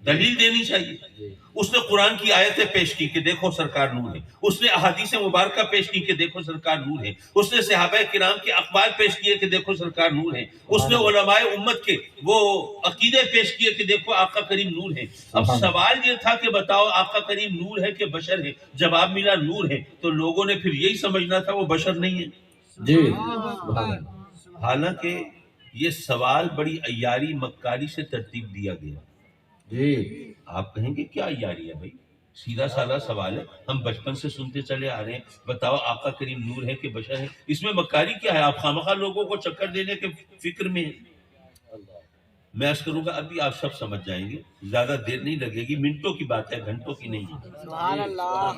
دلیل دینی چاہیے۔ اس نے قرآن کی آیتیں پیش کی کہ دیکھو سرکار نور ہے، اس نے احادیث مبارکہ پیش کی کہ دیکھو سرکار نور ہے، اس نے صحابہ کرام کے اقوال پیش کیے کہ دیکھو سرکار نور ہے، اس نے علماء امت کے وہ عقیدے پیش کیے کہ دیکھو آقا کریم نور ہے۔ اب سوال یہ تھا کہ بتاؤ آقا کریم نور ہے کہ بشر ہے؟ جواب ملا نور ہے، تو لوگوں نے پھر یہی سمجھنا تھا وہ بشر نہیں ہے۔ جی حالانکہ یہ سوال بڑی عیاری مکاری سے ترتیب دیا گیا۔ جی آپ کہیں گے کیا عیاری ہے بھائی، سیدھا سادہ سوال ہے، ہم بچپن سے سنتے چلے آ رہے ہیں، بتاؤ آقا کریم نور ہے کہ بشر ہے؟ اس میں مکاری کیا ہے؟ آپ خامخواہ لوگوں کو چکر دینے کے فکر میں ہیں۔ میں عرض کروں گا ابھی آپ سب سمجھ جائیں گے، زیادہ دیر نہیں لگے گی، منٹوں کی بات ہے، گھنٹوں کی نہیں ہے۔ سبحان اللہ۔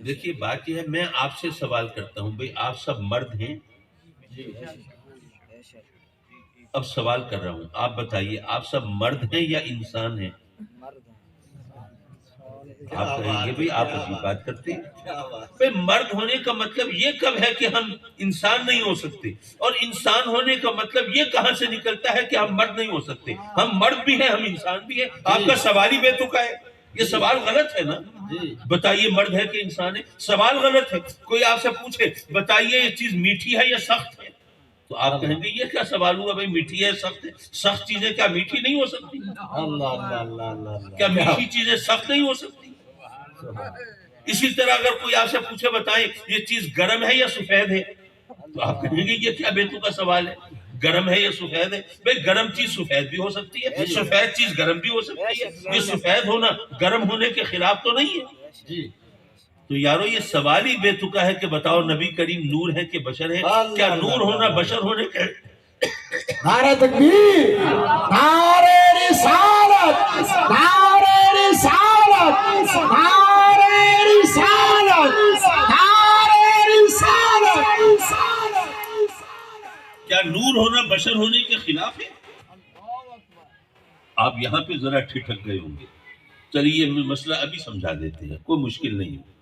دیکھیے بات یہ ہے، میں آپ سے سوال کرتا ہوں بھائی آپ سب مرد ہیں؟ اب سوال کر رہا ہوں، آپ بتائیے آپ سب مرد ہیں یا انسان ہیں؟ آپ کہیں گے بھائی آپ عجیب بات کرتے ہیں۔ بھائی مرد ہونے کا مطلب یہ کب ہے کہ ہم انسان نہیں ہو سکتے، اور انسان ہونے کا مطلب یہ کہاں سے نکلتا ہے کہ ہم مرد نہیں ہو سکتے؟ ہم مرد بھی ہیں، ہم انسان بھی ہیں۔ آپ کا سوال ہی بے تکا ہے، یہ سوال غلط ہے نا۔ بتائیے مرد ہے کہ انسان ہے، سوال غلط ہے۔ کوئی آپ سے پوچھے بتائیے یہ چیز میٹھی ہے یا سخت ہے، تو آپ کہیں گے یہ کیا سوال ہوا بھائی، میٹھی ہے سخت ہے؟ سخت چیزیں کیا میٹھی نہیں ہو سکتی؟ اللہ اللہ اللہ اللہ کیا میٹھی چیزیں سخت نہیں ہو سکتی؟ اسی طرح اگر کوئی آپ سے پوچھے بتائیں یہ چیز گرم ہے یا سفید ہے، تو آپ کہیں گے یہ کیا بیتو کا سوال ہے، گرم ہے یا سفید ہے؟ بھئی گرم چیز سفید بھی ہو سکتی ہے، سفید چیز گرم بھی ہو سکتی ہے، یہ سفید ہونا گرم ہونے کے خلاف تو نہیں ہے۔ جی تو یارو یہ سوال ہی بے تکا ہے کہ بتاؤ نبی کریم نور ہے کہ بشر ہے؟ کیا نور ہونا بشر ہونے کے؟ نعرہ تکبیر، نعرہ رسالت، نعرہ رسالت، نعرہ رسالت، نعرہ رسالت۔ کیا نور ہونا بشر ہونے کے خلاف ہے؟ آپ یہاں پہ ذرا ٹھٹک گئے ہوں گے، چلیے مسئلہ ابھی سمجھا دیتے ہیں، کوئی مشکل نہیں ہے۔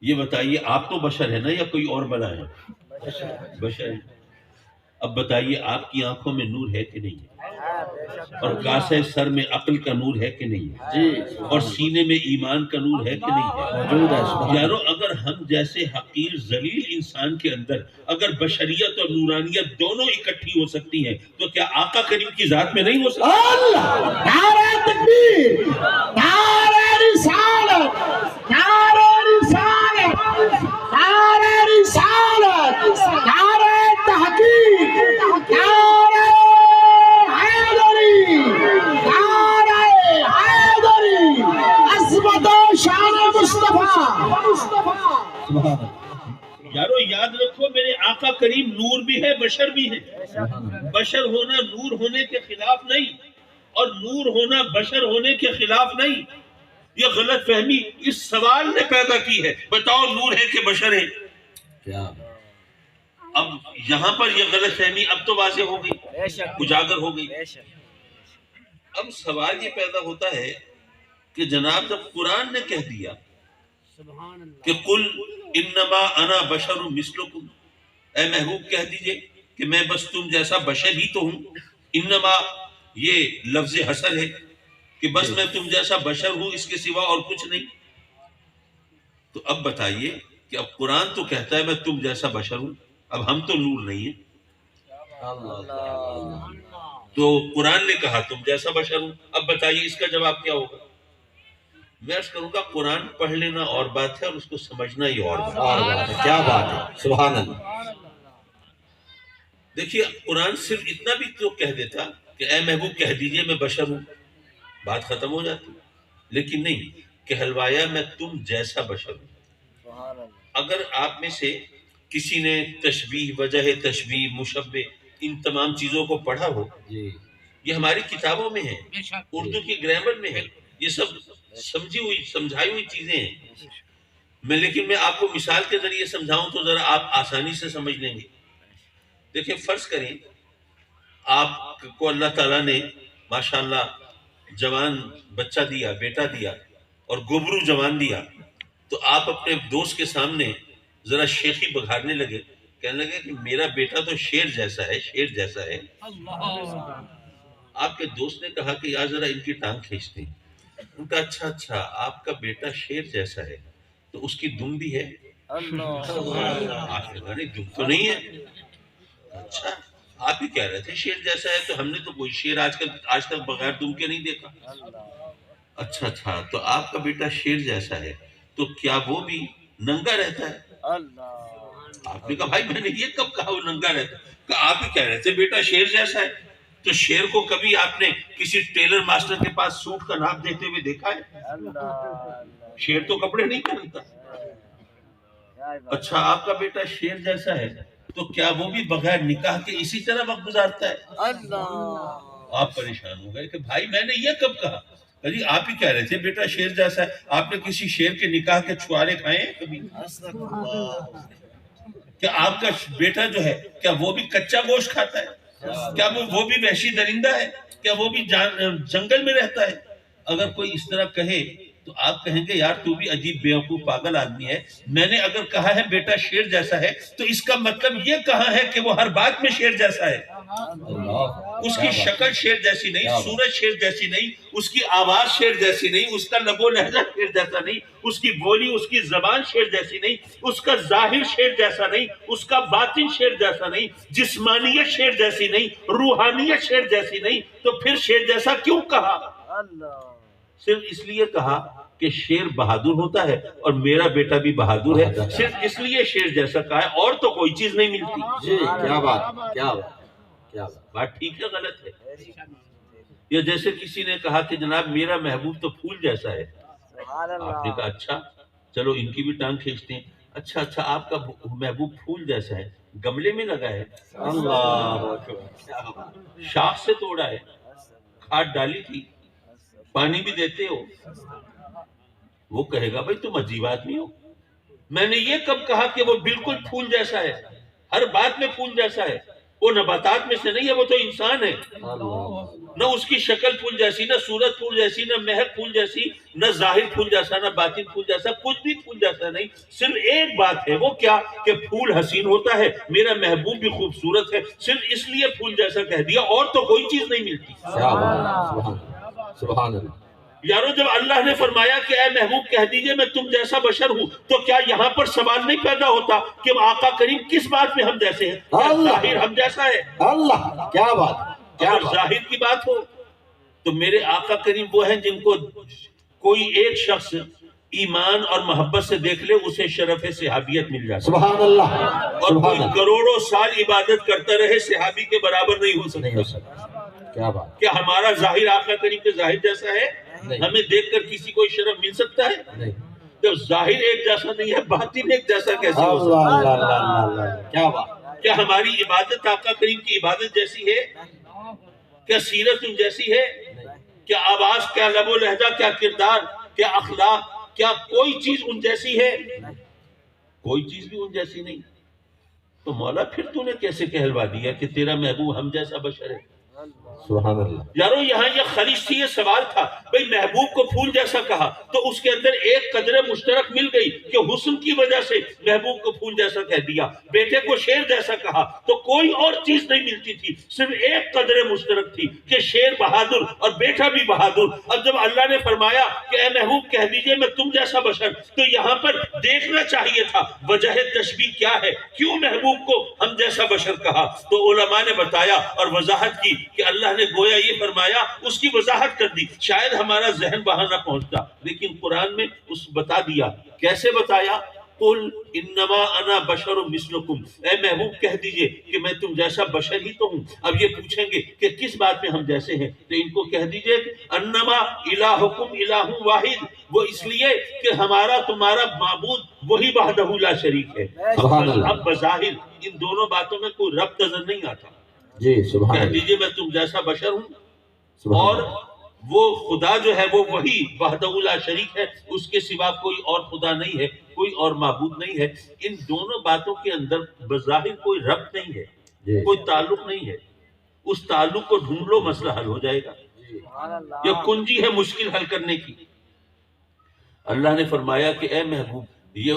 یہ بتائیے آپ تو بشر ہے نا یا کوئی اور بنا ہے؟ بشر ہے۔ اب بتائیے آپ کی آنکھوں میں نور ہے کہ نہیں ہے؟ اور کاسے سر میں عقل کا نور ہے کہ نہیں ہے؟ جی اور سینے میں ایمان کا نور ہے کہ نہیں ہے؟ موجود ہے۔ یارو اگر ہم جیسے حقیر ذلیل انسان کے اندر اگر بشریت اور نورانیت دونوں اکٹھی ہو سکتی ہیں تو کیا آقا کریم کی ذات میں نہیں ہو سکتی؟ اللہ، نعرہ تکبیر، نعرہ رسالت، نعرہ رسالت، نعرہ رسالت، نعرہ تحقیق، نعرہ حیدری، نعرہ حیدری، عظمت و شان مصطفیٰ۔ یارو یاد رکھو میرے آقا کریم نور بھی ہے بشر بھی ہے۔ بشر ہونا نور ہونے کے خلاف نہیں، اور نور ہونا بشر ہونے کے خلاف نہیں۔ یہ غلط فہمی اس سوال نے پیدا کی ہے، بتاؤ نور ہے کہ بشر ہے؟ کیا اب یہاں پر یہ غلط فہمی اب تو واضح ہو گئی، بے شک، اجاگر ہو گئی۔ بے شک۔ اب سوال یہ پیدا ہوتا ہے کہ جناب جب قرآن نے کہہ دیا سبحان اللہ۔ کہ قل انما انا بشر مثلکم، اے محبوب کہہ دیجئے کہ میں بس تم جیسا بشر ہی تو ہوں۔ انما یہ لفظ حصر ہے کہ بس میں تم جیسا بشر ہوں، اس کے سوا اور کچھ نہیں۔ تو اب بتائیے کہ اب قرآن تو کہتا ہے میں تم جیسا بشر ہوں، اب ہم تو نور نہیں ہیں، تو قرآن نے کہا تم جیسا بشر ہوں، اب بتائیے اس کا جواب کیا ہوگا؟ میں عرض کروں گا قرآن پڑھ لینا اور بات ہے اور اس کو سمجھنا ہی اور بات ہے۔ اور بات ہے، کیا بات ہے، سبحان اللہ۔ دیکھیے قرآن صرف اتنا بھی تو کہہ دیتا کہ اے محبوب کہہ دیجئے میں بشر ہوں، بات ختم ہو جاتی، لیکن نہیں، کہلوایا میں تم جیسا بشر ہوں۔ سبحان اللہ۔ اگر آپ میں سے کسی نے تشبیہ، وجہ تشبیہ، مشبہ، ان تمام چیزوں کو پڑھا ہو، جی یہ ہماری کتابوں میں ہے، اردو کی گرامر میں ہے، یہ سب سمجھائی ہوئی چیزیں ہیں. لیکن میں آپ کو مثال کے ذریعے سمجھاؤں تو ذرا آپ آسانی سے سمجھ لیں گے. دیکھیں فرض کریں آپ کو اللہ تعالیٰ نے ماشاءاللہ جوان بچہ دیا، بیٹا دیا اور گبرو جوان دیا، تو آپ اپنے دوست کے سامنے ذرا شیخی بگھارنے لگے، کہنے لگے کہ میرا بیٹا تو شیر جیسا ہے، شیر جیسا ہے. آپ کے دوست نے کہا کہ یار ذرا ان کی ٹانگ کھینچتے ہیں. ان کا اچھا آپ کا بیٹا شیر جیسا ہے تو اس کی دم بھی ہے؟ آپ نے کہا نہیں دم تو نہیں ہے. اچھا آپ ہی کہہ رہے تھے شیر جیسا ہے، تو ہم نے تو کوئی شیر آج تک بغیر دم کے نہیں دیکھا. اچھا تو آپ کا بیٹا شیر جیسا ہے تو کیا وہ بھی ننگا رہتا ہے؟ آپ نے کہا بھائی میں نے یہ کب کہا وہ ننگا رہتا ہے؟ کہ آپ ہی کہہ رہے تھے بیٹا شیر جیسا ہے. تو شیر کو کبھی آپ نے کسی ٹیلر ماسٹر کے پاس سوٹ کا ناپ دیتے ہوئے دیکھا ہے؟ شیر تو کپڑے نہیں پہنتا. اچھا آپ کا بیٹا شیر جیسا ہے تو کیا وہ بھی بغیر نکاح کے اسی طرح وقت گزارتا ہے؟ آپ پریشان ہو گئے کہ بھائی میں نے یہ کب کہا؟ جی آپ ہی کہہ رہے تھے بیٹا شیر جیسا ہے. آپ نے کسی شیر کے نکاح کے چھوارے کھائے ہیں کبھی؟ کیا آپ کا بیٹا جو ہے کیا وہ بھی کچا گوشت کھاتا ہے؟ کیا وہ بھی وحشی درندہ ہے؟ کیا وہ بھی جنگل میں رہتا ہے؟ اگر کوئی اس طرح کہے تو آپ کہیں گے یار تو بھی عجیب بیوقوف پاگل آدمی ہے. میں نے اگر کہا ہے بیٹا شیر جیسا ہے تو اس کا مطلب یہ کہا ہے کہ وہ ہر بات میں شیر جیسا ہے. اس کی شکل شیر جیسی نہیں، صورت شیر جیسی نہیں، اس کی آواز شیر جیسی نہیں، اس کا لب و لہجہ شیر جیسا نہیں، اس کی بولی اس کی زبان شیر جیسی نہیں، اس کا ظاہر شیر جیسا نہیں، اس کا باطن شیر جیسا نہیں، جسمانیت شیر جیسی نہیں، روحانیت شیر جیسی نہیں. تو پھر شیر جیسا کیوں کہا؟ صرف اس لیے کہا کہ شیر بہادر ہوتا ہے اور میرا بیٹا بھی بہادر ہے، صرف اس لیے شیر جیسا کہا ہے، اور تو کوئی چیز نہیں ملتی. جی کیا بات بات ٹھیک ہے غلط ہے؟ یا جیسے کسی نے کہا کہ جناب میرا محبوب تو پھول جیسا ہے. آپ نے کہا اچھا چلو ان کی بھی ٹانگ کھینچتے ہیں. اچھا آپ کا محبوب پھول جیسا ہے، گملے میں لگا ہے؟ اللہ شاخ سے توڑا ہے، کھاد ڈالی تھی، پانی بھی دیتے ہو؟ وہ کہے گا بھائی تم عجیب آدمی ہو. میں نے یہ کب کہا کہ وہ بالکل پھول جیسا ہے، ہر بات میں پھول جیسا ہے؟ وہ نباتات میں سے نہیں ہے، وہ تو انسان ہے. نہ اس کی شکل پھول جیسی، نہ صورت پھول جیسی، نہ مہک پھول جیسی، نہ ظاہر پھول جیسا، نہ باطن پھول جیسا، کچھ بھی پھول جیسا نہیں. صرف ایک بات ہے، وہ کیا کہ پھول حسین ہوتا ہے، میرا محبوب بھی خوبصورت ہے، صرف اس لیے پھول جیسا کہہ دیا، اور تو کوئی چیز نہیں ملتی. سبحان اللہ. یارو جب اللہ نے فرمایا کہ اے محبوب کہہ دیجئے میں تم جیسا بشر ہوں، تو کیا یہاں پر سوال نہیں پیدا ہوتا کہ آقا کریم کس بات میں ہم جیسے ہیں؟ ظاہر ہم جیسا ہے؟ اللہ کیا بات. اگر ظاہر کی بات ہو تو میرے آقا کریم وہ ہیں جن کو کوئی ایک شخص ایمان اور محبت سے دیکھ لے اسے شرف صحابیت مل جاتا. سبحان اللہ. اور کوئی کروڑوں سال عبادت کرتا رہے صحابی کے برابر نہیں ہو سکتا. کیا بات. کیا ہمارا ظاہر آقا کریم کے ظاہر جیسا ہے؟ ہمیں دیکھ کر کسی کو شرف مل سکتا ہے؟ جب ظاہر ایک جیسا نہیں ہے باطن ایک جیسا کیسے ہو سکتا ہے؟ کیا بات. کیا ہماری عبادت آقا کریم کی عبادت جیسی ہے؟ کیا سیرت ان جیسی ہے؟ کیا آواز، کیا لب و لہجہ، کیا کردار، کیا اخلاق، کیا کوئی چیز ان جیسی ہے؟ کوئی چیز بھی ان جیسی نہیں. تو مولا پھر تو نے کیسے کہلوا دیا کہ تیرا محبوب ہم جیسا بشر ہے؟ سبحان اللہ. یارو یہاں یہ خلیج تھی، یہ سوال تھا بھئی محبوب کو پھول جیسا کہا تو اس کے اندر ایک قدر مشترک مل گئی کہ حسن کی وجہ سے محبوب کو پھول جیسا کہہ دیا. بیٹے کو شیر جیسا کہا تو کوئی اور چیز نہیں ملتی تھی، صرف ایک قدر مشترک تھی کہ شیر بہادر اور بیٹا بھی بہادر. اب جب اللہ نے فرمایا کہ اے محبوب کہہ دیجئے میں تم جیسا بشر، تو یہاں پر دیکھنا چاہیے تھا وجہ تشبیہ کیا ہے، کیوں محبوب کو ہم جیسا بشر کہا. تو علماء نے بتایا اور وضاحت کی کہ اللہ نے گویا یہ فرمایا، اس کی وضاحت کر دی. شاید ہمارا ذہن وہاں نہ پہنچتا، لیکن قرآن میں اس بتا دیا. کیسے بتایا؟ قل انما انا بشر مثلکم، اے محبوب کہہ دیجئے کہ میں تم جیسا بشر ہی تو ہوں. اب یہ پوچھیں گے کہ کس بات میں ہم جیسے ہیں، تو ان کو کہہ دیجئے انما الہکم الہ واحد، وہ اس لیے کہ ہمارا تمہارا معبود وہی وحدہ لا شریک ہے. اب بظاہر ان دونوں باتوں میں کوئی ربط نظر نہیں آتا. جی سبحان کہہ اللہ. دیجئے میں تم جیسا بشر ہوں اور وہ خدا جو ہے وہ وہی وحدہ لا شریک ہے، اس کے سوا کوئی اور خدا نہیں ہے، کوئی اور معبود نہیں ہے۔ ان دونوں باتوں کے اندر بظاہر کوئی ربط نہیں ہے، کوئی تعلق نہیں ہے، اس تعلق کو ڈھونڈ لو، مسئلہ حل ہو جائے گا۔ سبحان اللہ۔ یہ کنجی ہے مشکل حل کرنے کی۔ اللہ نے فرمایا کہ اے محبوب، یہ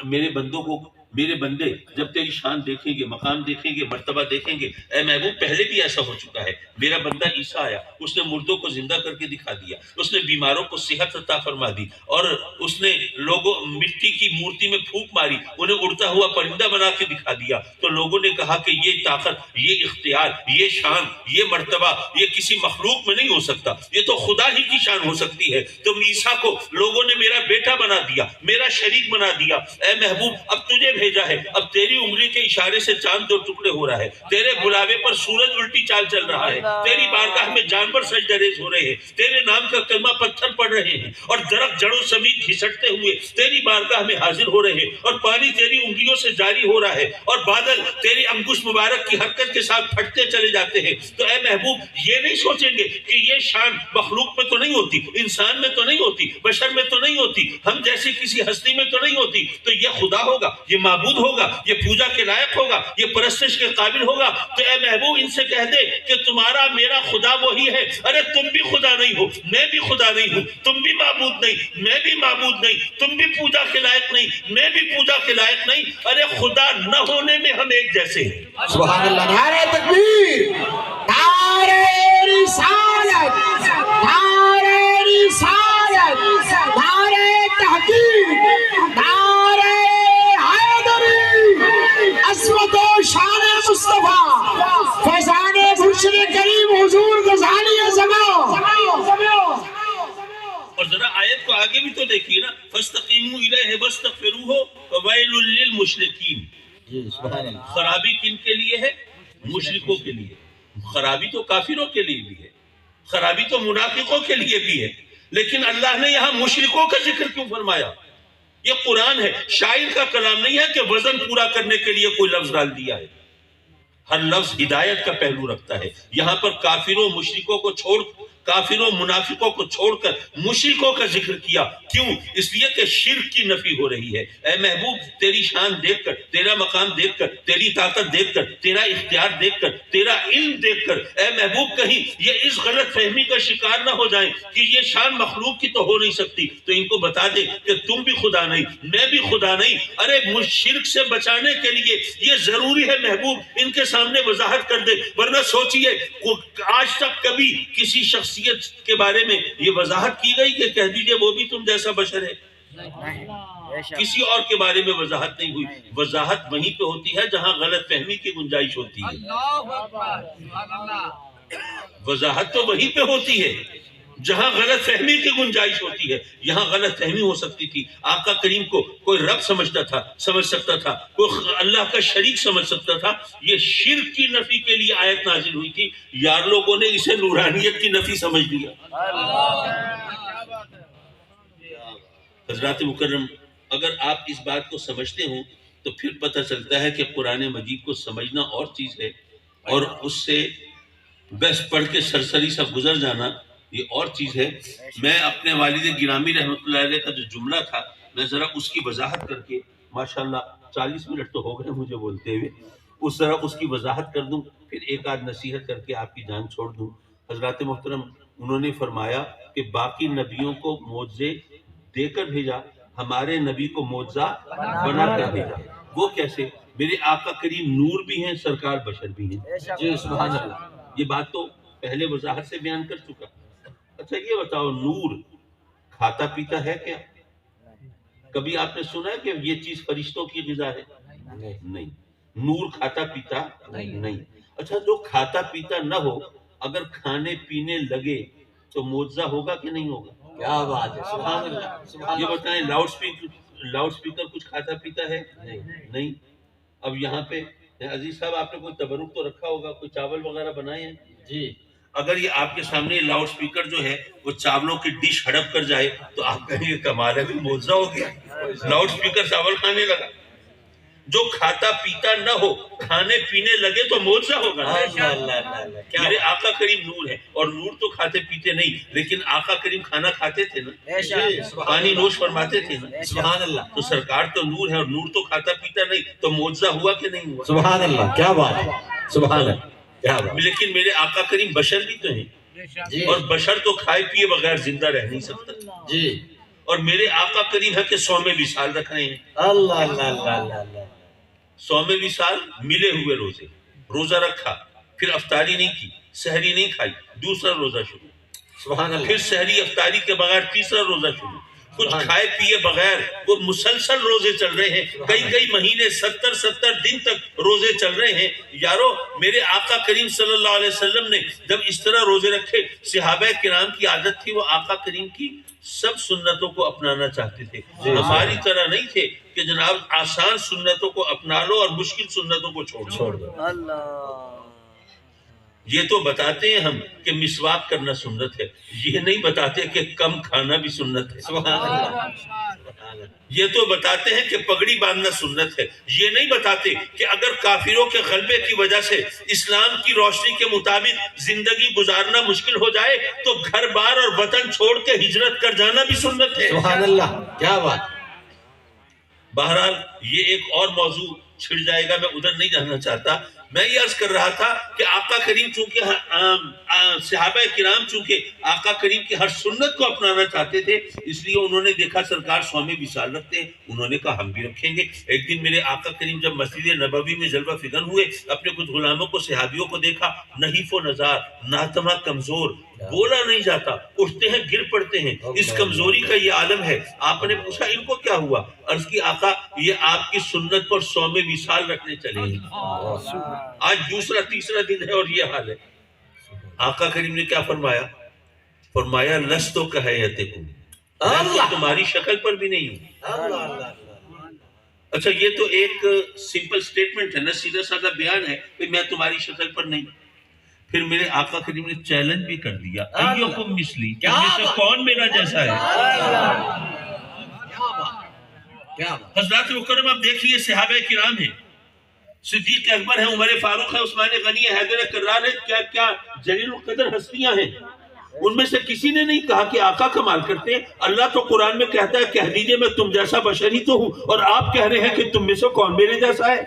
میرے بندوں کو، میرے بندے جب تیری شان دیکھیں گے، مقام دیکھیں گے، مرتبہ دیکھیں گے، اے محبوب پہلے بھی ایسا ہو چکا ہے، میرا بندہ عیسیٰ آیا، اس نے مردوں کو زندہ کر کے دکھا دیا، اس نے بیماروں کو صحت عطا فرما دی، اور اس نے لوگوں مٹی کی مورتی میں پھونک ماری، انہیں اڑتا ہوا پرندہ بنا کے دکھا دیا، تو لوگوں نے کہا کہ یہ طاقت، یہ اختیار، یہ شان، یہ مرتبہ یہ کسی مخلوق میں نہیں ہو سکتا، یہ تو خدا ہی کی شان ہو سکتی ہے۔ تو عیسیٰ کو لوگوں نے میرا بیٹا بنا دیا، میرا شریک بنا دیا۔ اے محبوب اب تجھے بھیجا ہے، اب تیری انگلی کے اشارے سے چاند دو ٹکڑے ہو رہا ہے، تیرے بلاوے پر سورج الٹی چال چل رہا ہے، تیری بارگاہ میں جانور سجدہ ریز ہو رہے ہیں، تیرے نام کا کلمہ پتھر پڑ رہے ہیں، اور درخت جڑوں سمیت گھسٹتے ہوئے تیری بارگاہ میں حاضر ہو رہے ہیں، اور پانی تیری انگلیوں سے جاری ہو رہا ہے، اور بادل تیری انگوش مبارک کی حرکت کے ساتھ پھٹتے چلے جاتے ہیں۔ تو اے محبوب یہ نہیں سوچیں گے کہ یہ شان مخلوق میں تو نہیں ہوتی، انسان میں تو نہیں ہوتی، بشر میں تو نہیں ہوتی، ہم جیسی کسی ہستی میں تو نہیں ہوتی، تو یہ خدا ہوگا، یہ معبود ہوگا، یہ پوجا کے لائق ہوگا، یہ پرستش کے قابل ہوگا۔ تو اے محبوب ان سے کہہ دے کہ تمہارا میرا خدا وہی ہے۔ ارے تم بھی خدا نہیں ہو، میں بھی خدا نہیں ہوں، تم بھی معبود نہیں، میں بھی معبود نہیں، تم بھی پوجا کے لائق نہیں، میں بھی پوجا کے لائق نہیں، ارے خدا نہ ہونے میں ہم ایک جیسے ہیں۔ سبحان اللہ، نعرہ تکبیر، نعرہ رسالت، نعرہ رسالت، نعرہ تحقیق، نعرہ حیدری، عظمت و شان مصطفیٰ، فیضان مرشد کریم حضور غزالی زمان۔ اور ذرا آیت کو آگے بھی تو دیکھیے نا، فَاسْتَقِیمُوا إِلَيْهِ وَاسْتَغْفِرُوهُ وَوَيْلٌ لِّلْمُشْرِکِینَ۔ جی سبحان اللہ۔ خرابی کن کے لیے ہے؟ مشرکوں کے لیے۔ خرابی تو کافروں کے لیے بھی ہے، خرابی تو منافقوں کے لیے بھی ہے، لیکن اللہ نے یہاں مشرکوں کا ذکر کیوں فرمایا؟ یہ قرآن ہے، شاعر کا کلام نہیں ہے کہ وزن پورا کرنے کے لیے کوئی لفظ ڈال دیا ہے۔ ہر لفظ ہدایت کا پہلو رکھتا ہے۔ یہاں پر کافروں مشرکوں کو چھوڑ، کافروں منافقوں کو چھوڑ کر مشرکوں کا ذکر کیا، کیوں؟ اس لیے کہ شرک کی نفی ہو رہی ہے۔ اے محبوب تیری شان دیکھ کر، تیرا مقام دیکھ کر، تیری طاقت دیکھ کر، تیرا اختیار دیکھ کر، تیرا علم دیکھ کر، اے محبوب کہیں یہ اس غلط فہمی کا شکار نہ ہو جائیں کہ یہ شان مخلوق کی تو ہو نہیں سکتی، تو ان کو بتا دے کہ تم بھی خدا نہیں، میں بھی خدا نہیں۔ ارے شرک سے بچانے کے لیے یہ ضروری ہے محبوب ان کے سامنے وضاحت کر دے، ورنہ سوچئے آج تک کبھی کسی شخصیت کے بارے میں یہ وضاحت کی گئی کہ کہہ دیجئے وہ بھی تم جیسا بشر ہے؟ کسی اور کے بارے میں وضاحت نہیں ہوئی۔ وضاحت وہیں پہ ہوتی ہے جہاں غلط فہمی کی گنجائش ہوتی ہے، وضاحت تو وہیں پہ ہوتی ہے جہاں غلط فہمی کی گنجائش ہوتی ہے۔ یہاں غلط فہمی ہو سکتی تھی، آقا کریم کو کوئی رب سمجھتا تھا، سمجھ سکتا تھا، کوئی اللہ کا شریک سمجھ سکتا تھا۔ یہ شرک کی نفی کے لیے آیت نازل ہوئی تھی، یار لوگوں نے اسے نورانیت کی نفی سمجھ لیا۔ حضرات مکرم، اگر آپ اس بات کو سمجھتے ہوں تو پھر پتہ چلتا ہے کہ قرآن مجید کو سمجھنا اور چیز ہے، اور اس سے بس پڑھ کے سرسری سا گزر جانا یہ اور چیز ہے۔ میں اپنے والد گرامی رحمۃ اللہ علیہ کا جو جملہ تھا، میں ذرا اس کی وضاحت کر کے، ماشاءاللہ 40 منٹ تو ہو گئے مجھے بولتے ہوئے، اس کی وضاحت کر دوں، پھر ایک آدھ نصیحت کر کے آپ کی جان چھوڑ دوں۔ حضرات محترم، انہوں نے فرمایا کہ باقی نبیوں کو معجزے دے کر بھیجا، ہمارے نبی کو معجزہ بنا کر بھیجا۔ وہ کیسے؟ میرے آقا کریم نور بھی ہیں، سرکار بشر بھی ہیں۔ جی سبحان اللہ۔ یہ بات تو پہلے وضاحت سے بیان کر چکا۔ اچھا یہ بتاؤ، نور کھاتا پیتا ہے کیا؟ کبھی آپ نے سنا ہے کہ یہ چیز فرشتوں کی غذا ہے؟ نہیں۔ نور کھاتا پیتا نہیں۔ اچھا جو کھاتا پیتا نہ ہو، اگر کھانے پینے لگے تو معجزہ ہوگا کہ نہیں ہوگا؟ کیا بات ہے، سبحان اللہ۔ یہ بتائیں، لاؤڈ سپیکر کچھ کھاتا پیتا ہے؟ نہیں۔ اب یہاں پہ عزیز صاحب آپ نے کوئی تبرک تو رکھا ہوگا، کوئی چاول وغیرہ بنائے ہیں؟ جی اگر یہ آپ کے سامنے لاؤڈ سپیکر جو ہے وہ چاولوں کی ڈش ہڑپ کر جائے تو آپ کہیں گے کمال ہے، بھی معجزہ ہو گیا، لاؤڈ سپیکر چاول کھانے لگا۔ جو کھاتا پیتا نہ ہو کھانے پینے لگے تو معجزہ ہوگا نا۔ اللہ اللہ اللہ کیا میرے آقا کریم نور ہے، اور نور تو کھاتے پیتے نہیں، لیکن آقا کریم کھانا کھاتے تھے نا، بے شک پانی نوش فرماتے تھے نا۔ سبحان اللہ تو سرکار تو نور ہے، اور نور تو کھاتا پیتا نہیں، تو معجزہ ہوا کہ نہیں ہوا؟ سبحان اللہ کیا بات ہے سبحان اللہ کیا بات لیکن میرے آقا کریم بشر بھی تو ہیں، بے شک جی اور بشر تو کھائے پیے بغیر زندہ رہ نہیں سکتا، جی اور میرے آقا کریم ہے کہ 100 میں وصال رکھ رہے ہیں۔ اللہ اللہ اللہ اللہ اللہ 100 میں وصال ملے ہوئے روزے، روزہ رکھا، پھر افطاری نہیں کی، سحری نہیں کھائی، دوسرا روزہ شروع، سبحان اللہ پھر سحری افطاری کے بغیر تیسرا روزہ شروع، کچھ کھائے پیے بغیر وہ مسلسل روزے چل رہے ہیں، کئی مہینے 70 دن تک روزے چل رہے ہیں۔ یارو میرے آقا کریم صلی اللہ علیہ وسلم نے جب اس طرح روزے رکھے، صحابہ کرام کی عادت تھی وہ آقا کریم کی سب سنتوں کو اپنانا چاہتے تھے، ہماری طرح نہیں تھے کہ جناب آسان سنتوں کو اپنا لو اور مشکل سنتوں کو چھوڑ دو۔ اللہ یہ تو بتاتے ہیں ہم کہ مسواک کرنا سنت ہے، یہ نہیں بتاتے کہ کم کھانا بھی سنت ہے۔ سبحان اللہ سبحان اللہ یہ تو بتاتے ہیں کہ پگڑی باندھنا سنت ہے، یہ نہیں بتاتے کہ اگر کافروں کے غلبے کی وجہ سے اسلام کی روشنی کے مطابق زندگی گزارنا مشکل ہو جائے تو گھر بار اور وطن چھوڑ کے ہجرت کر جانا بھی سنت ہے۔ سبحان اللہ کیا بات بہرحال یہ ایک اور موضوع چھڑ جائے گا، میں ادھر نہیں جانا چاہتا۔ میں یہ عرض کر رہا تھا کہ آقا کریم چونکہ صحابہ کرام چونکہ آقا کریم کی ہر سنت کو اپنانا چاہتے تھے، اس لیے انہوں نے دیکھا سرکار 100 میں وصال رکھتے ہیں، انہوں نے کہا ہم بھی رکھیں گے۔ ایک دن میرے آقا کریم جب مسجد نبوی میں جلوہ فگن ہوئے، اپنے کچھ غلاموں کو صحابیوں کو دیکھا، نحیف و نزار، ناتما، کمزور، بولا نہیں جاتا، اٹھتے ہیں گر پڑتے ہیں، اس کمزوری کا یہ عالم ہے۔ آپ نے پوچھا ان کو کیا ہوا؟ عرض کی آقا یہ آپ کی سنت پر 100 میں وصال رکھنے چلے ہیں، آج دوسرا تیسرا دن ہے اور یہ حال ہے۔ آقا کریم نے کیا فرمایا؟ فرمایا لستو کہیتکم، میں تمہاری شکل پر بھی نہیں ہوں۔ اللہ اللہ اچھا یہ تو ایک سمپل سٹیٹمنٹ ہے نا، سیدھا سادہ بیان ہے کہ میں تمہاری شکل پر نہیں۔ پھر میرے آقا کریم نے چیلنج بھی کر دیا، ایکم مثلی، تم میں سے کون میرا جیسا ہے؟ کیا بات حضرات مکرم اب دیکھیے صحابہ کرام ہیں، صدیق اکبر ہے، عمر فاروق ہے، عثمان غنی ہے، حیدر کرار ہے، کیا کیا جلیل القدر ہستیاں ہیں۔ ان میں سے کسی نے نہیں کہا کہ آقا کمال کرتے ہیں۔ اللہ تو قرآن میں کہتا ہے کہہ دیجئے میں تم جیسا بشر ہی تو ہوں، اور آپ کہہ رہے ہیں کہ تم میں سے کون میرے جیسا ہے؟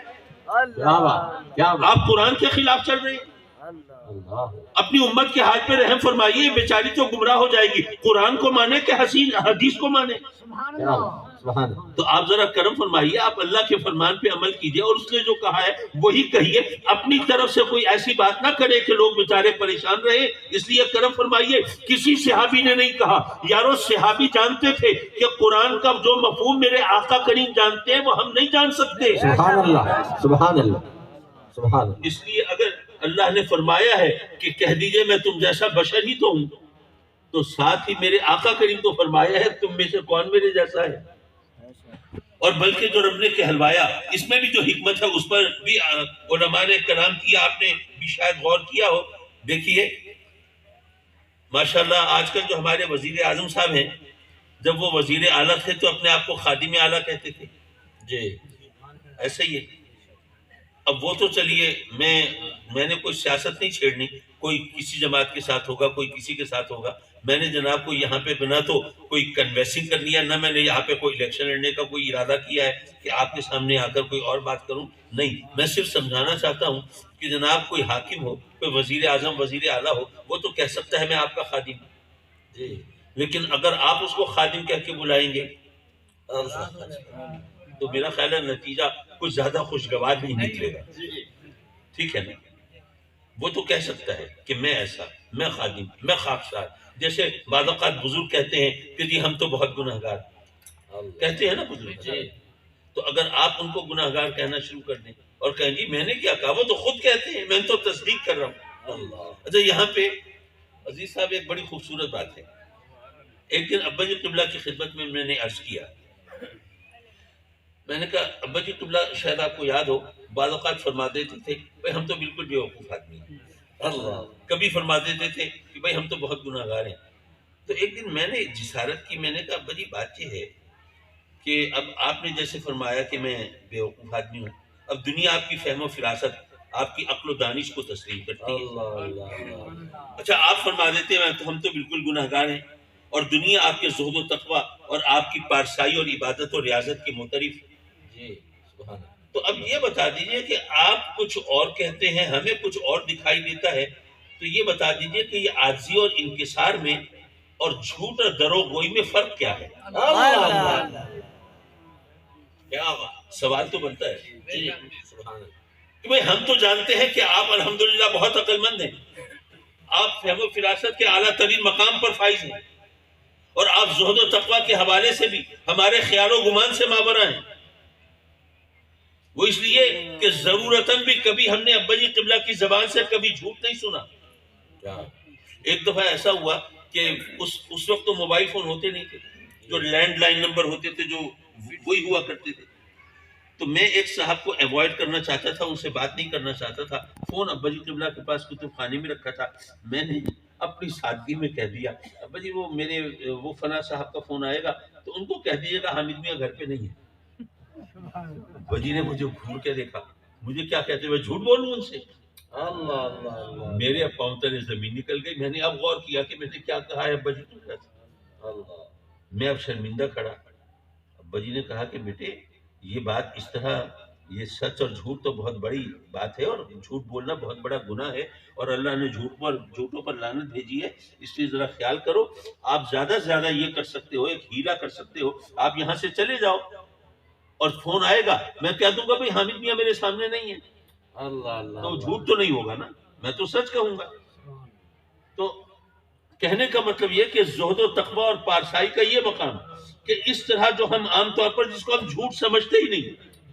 کیا بات کیا بات آپ قرآن کے خلاف چل رہے ہیں۔ اللہ اپنی امت کے حال پہ رحم فرمائیے، بیچاری تو گمراہ ہو جائے گی، قرآن کو مانے کہ حدیث کو مانے؟ کیا بات سبحان اللہ تو آپ ذرا کرم فرمائیے، آپ اللہ کے فرمان پہ عمل کیجئے اور اس نے جو کہا ہے وہی کہیے، اپنی طرف سے کوئی ایسی بات نہ کرے کہ لوگ بیچارے پریشان رہے۔ اس لیے کرم فرمائیے، کسی صحابی نے نہیں کہا۔ یارو صحابی جانتے تھے کہ قرآن کا جو مفہوم میرے آقا کریم جانتے ہیں وہ ہم نہیں جان سکتے۔ سبحان اللہ سبحان اللہ سبحان اللہ اس لیے اگر اللہ نے فرمایا ہے کہ کہہ دیجئے میں تم جیسا بشر ہی تو ہوں، تو ساتھ ہی میرے آقا کریم تو فرمایا ہے تم میں سے کون میرے جیسا ہے۔ اور بلکہ جو رب نے کہلوایا اس میں بھی جو حکمت ہے اس پر بھی علماء نے کلام کیا، آپ نے بھی شاید غور کیا ہو۔ دیکھیے ماشاءاللہ آج کل جو ہمارے وزیر اعظم صاحب ہیں، جب وہ وزیر اعلیٰ تھے تو اپنے آپ کو خادم اعلیٰ کہتے تھے، جی ایسا ہی ہے۔ اب وہ تو چلیے میں نے کوئی سیاست نہیں چھیڑنی، کوئی کسی جماعت کے ساتھ ہوگا، کوئی کسی کے ساتھ ہوگا۔ میں نے جناب کو یہاں پہ بنا تو کوئی کنوینسنگ کرنی ہے، نہ میں نے یہاں پہ کوئی الیکشن لڑنے کا کوئی ارادہ کیا ہے کہ آپ کے سامنے آ کر کوئی اور بات کروں، نہیں، میں صرف سمجھانا چاہتا ہوں کہ جناب کوئی حاکم ہو، کوئی وزیر اعظم، وزیر اعلیٰ ہو، وہ تو کہہ سکتا ہے میں آپ کا خادم ہوں، جی لیکن اگر آپ اس کو خادم کہہ کے بلائیں گے تو میرا خیال ہے نتیجہ کچھ زیادہ خوشگوار نہیں نکلے گا، ٹھیک ہے نا؟ وہ تو کہہ سکتا ہے کہ میں ایسا، میں خادم، میں خاکسار، جیسے بعض اوقات بزرگ کہتے ہیں کہ جی ہم تو بہت گناہگار کہتے ہیں نا بزرگ جی۔ تو اگر آپ ان کو گناہگار کہنا شروع کر دیں اور کہیں گی میں نے کیا کہا، وہ تو خود کہتے ہیں، میں تو تصدیق کر رہا ہوں۔ اچھا یہاں پہ عزیز صاحب ایک بڑی خوبصورت بات ہے۔ ایک دن ابا جی قبلہ کی خدمت میں میں نے عرض کیا، میں نے کہا ابا جی قبلہ شاید آپ کو یاد ہو بعض اوقات فرما دیتے تھے بھائی ہم تو بالکل بیوقوف آدمی ہیں، اللہ کبھی فرما دیتے تھے کہ بھائی ہم تو بہت گناہگار ہیں۔ تو ایک دن میں نے جسارت کی، میں نے کہا ابا جی بات یہ ہے کہ اب آپ نے جیسے فرمایا کہ میں بیوقوف آدمی ہوں، اب دنیا آپ کی فہم و فراست، آپ کی عقل و دانش کو تسلیم کرتی ہے۔ اللہ اللہ اللہ۔ اچھا آپ فرما دیتے ہیں تو ہم تو بالکل گناہگار ہیں، اور دنیا آپ کے زہد و تقوی اور آپ کی پارسائی اور عبادت و ریاضت کی معترف۔ جی سبحان اللہ۔ تو اب یہ بتا دیجئے کہ آپ کچھ اور کہتے ہیں، ہمیں کچھ اور دکھائی دیتا ہے، تو یہ بتا دیجئے کہ یہ عاجزی اور انکسار میں اور جھوٹ اور دروغ گوئی میں فرق کیا ہے؟ کیا سوال تو بنتا ہے جی سبحان اللہ۔ کہ بھئی ہم تو جانتے ہیں کہ آپ الحمدللہ بہت عقل مند ہیں، آپ فہم و فراست کے اعلیٰ ترین مقام پر فائز ہیں، اور آپ زہد و تقوی کے حوالے سے بھی ہمارے خیال و گمان سے ماورا ہیں۔ وہ اس لیے کہ ضرورتاً بھی کبھی ہم نے ابا جی قبلہ کی زبان سے کبھی جھوٹ نہیں سنا۔ کیا ایک دفعہ ایسا ہوا کہ اس وقت تو موبائل فون ہوتے نہیں تھے، جو لینڈ لائن نمبر ہوتے تھے جو وہی ہوا کرتے تھے، تو میں ایک صاحب کو ایوائڈ کرنا چاہتا تھا، ان سے بات نہیں کرنا چاہتا تھا، فون ابا جی قبلہ کے پاس کتب خانے میں رکھا تھا، میں نے اپنی سادگی میں کہہ دیا ابا جی وہ فلاں صاحب کا فون آئے گا تو ان کو کہہ دیجیے گا حامد میاں گھر پہ نہیں ہے۔ ابا جی نے مجھے گھور کے دیکھا، مجھے کیا کہتے ہیں، میں جھوٹ بولوں ان سے؟ اللہ اللہ اللہ میرے پاؤں تلے زمین نکل گئی۔ میں نے اب غور کیا کہ میں نے کیا کہا ہے ابا جی کو۔ اللہ۔ میں اب شرمندہ کھڑا۔ ابا جی نے کہا کہ بیٹے یہ بات اس طرح، یہ سچ اور جھوٹ تو بہت بڑی بات ہے، اور جھوٹ بولنا بہت بڑا گناہ ہے، اور اللہ نے جھوٹوں پر لعنت بھیجی ہے، اس لیے ذرا خیال کرو۔ آپ زیادہ سے زیادہ یہ کر سکتے ہو، ایک ہیلا کر سکتے ہو، آپ یہاں سے چلے جاؤ اور فون آئے گا میں کہہ دوں گا بھئی حامد میاں میرے سامنے نہیں ہے، اللہ اللہ تو جھوٹ تو نہیں ہوگا نا، میں تو سچ کہوں گا۔ تو کہنے کا مطلب یہ کہ زہد و تقوی اور پارسائی کا یہ مقام کہ اس طرح جو ہم عام طور پر جس کو ہم جھوٹ سمجھتے ہی نہیں،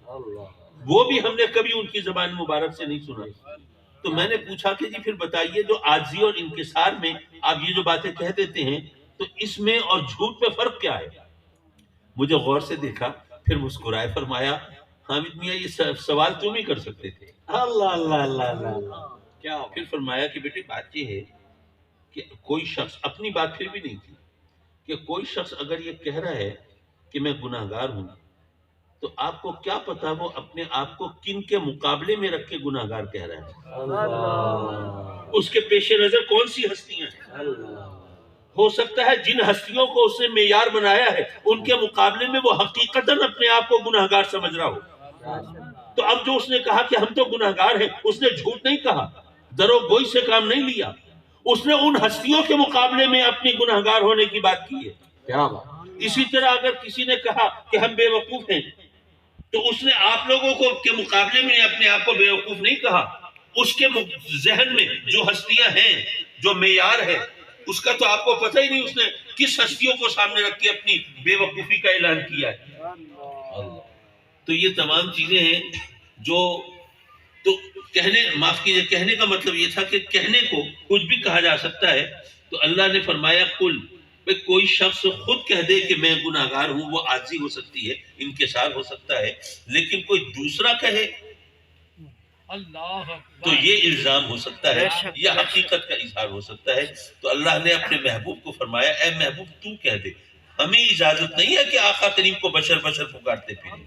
اللہ۔ وہ بھی ہم نے کبھی ان کی زبان مبارک سے نہیں سنا۔ تو میں نے پوچھا کہ جی پھر بتائیے جو عاجزی اور انکسار میں آپ یہ جو باتیں کہہ دیتے ہیں تو اس میں اور جھوٹ میں فرق کیا ہے؟ مجھے غور سے دیکھا، پھر مسکرائے، فرمایا حامد میاں یہ سوال تم ہی کر سکتے تھے۔ اللہ اللہ اللہ اللہ۔ کیا پھر فرمایا کہ بیٹے بات یہ ہے کہ کوئی شخص، اپنی بات پھر بھی نہیں تھی، کہ کوئی شخص اگر یہ کہہ رہا ہے کہ میں گناہگار ہوں تو آپ کو کیا پتا وہ اپنے آپ کو کن کے مقابلے میں رکھ کے گناہگار کہہ رہا ہے، اللہ اس کے پیش نظر کون سی ہستیاں ہیں۔ اللہ۔ ہو سکتا ہے جن ہستیوں کو اس نے معیار بنایا ہے ان کے مقابلے میں وہ حقیقتاً اپنے آپ کو گناہگار سمجھ رہا ہو۔ تو اب جو اس نے کہا کہ ہم تو گناہگار ہیں، اس نے جھوٹ نہیں کہا، دروغ گوئی سے کام نہیں لیا، اس نے ان ہستیوں کے مقابلے میں اپنی گناہگار ہونے کی بات کی ہے۔ کیا بات۔ اسی طرح اگر کسی نے کہا کہ ہم بے وقوف ہیں تو اس نے آپ لوگوں کو کے مقابلے میں اپنے آپ کو بے وقوف نہیں کہا، اس کے ذہن میں جو ہستیاں ہیں، جو معیار ہے، اس کا تو آپ کو پتہ ہی نہیں اس نے کس ہستیوں کو سامنے رکھ کے اپنی بے وقوفی کا اعلان کیا ہے۔ تو یہ تمام چیزیں ہیں جو تو معاف کیجیے، کہنے کا مطلب یہ تھا کہ کہنے کو کچھ بھی کہا جا سکتا ہے۔ تو اللہ نے فرمایا قل، کوئی شخص خود کہہ دے کہ میں گناہگار ہوں، وہ عاجزی ہو سکتی ہے، انکسار ہو سکتا ہے، لیکن کوئی دوسرا کہے تو یہ الزام ہو سکتا ہے یا حقیقت کا اظہار ہو سکتا ہے۔ تو اللہ نے اپنے محبوب کو فرمایا اے محبوب تو کہہ دے، ہمیں اجازت نہیں ہے کہ آقا کریم کو بشر بشر پکارتے پھریں،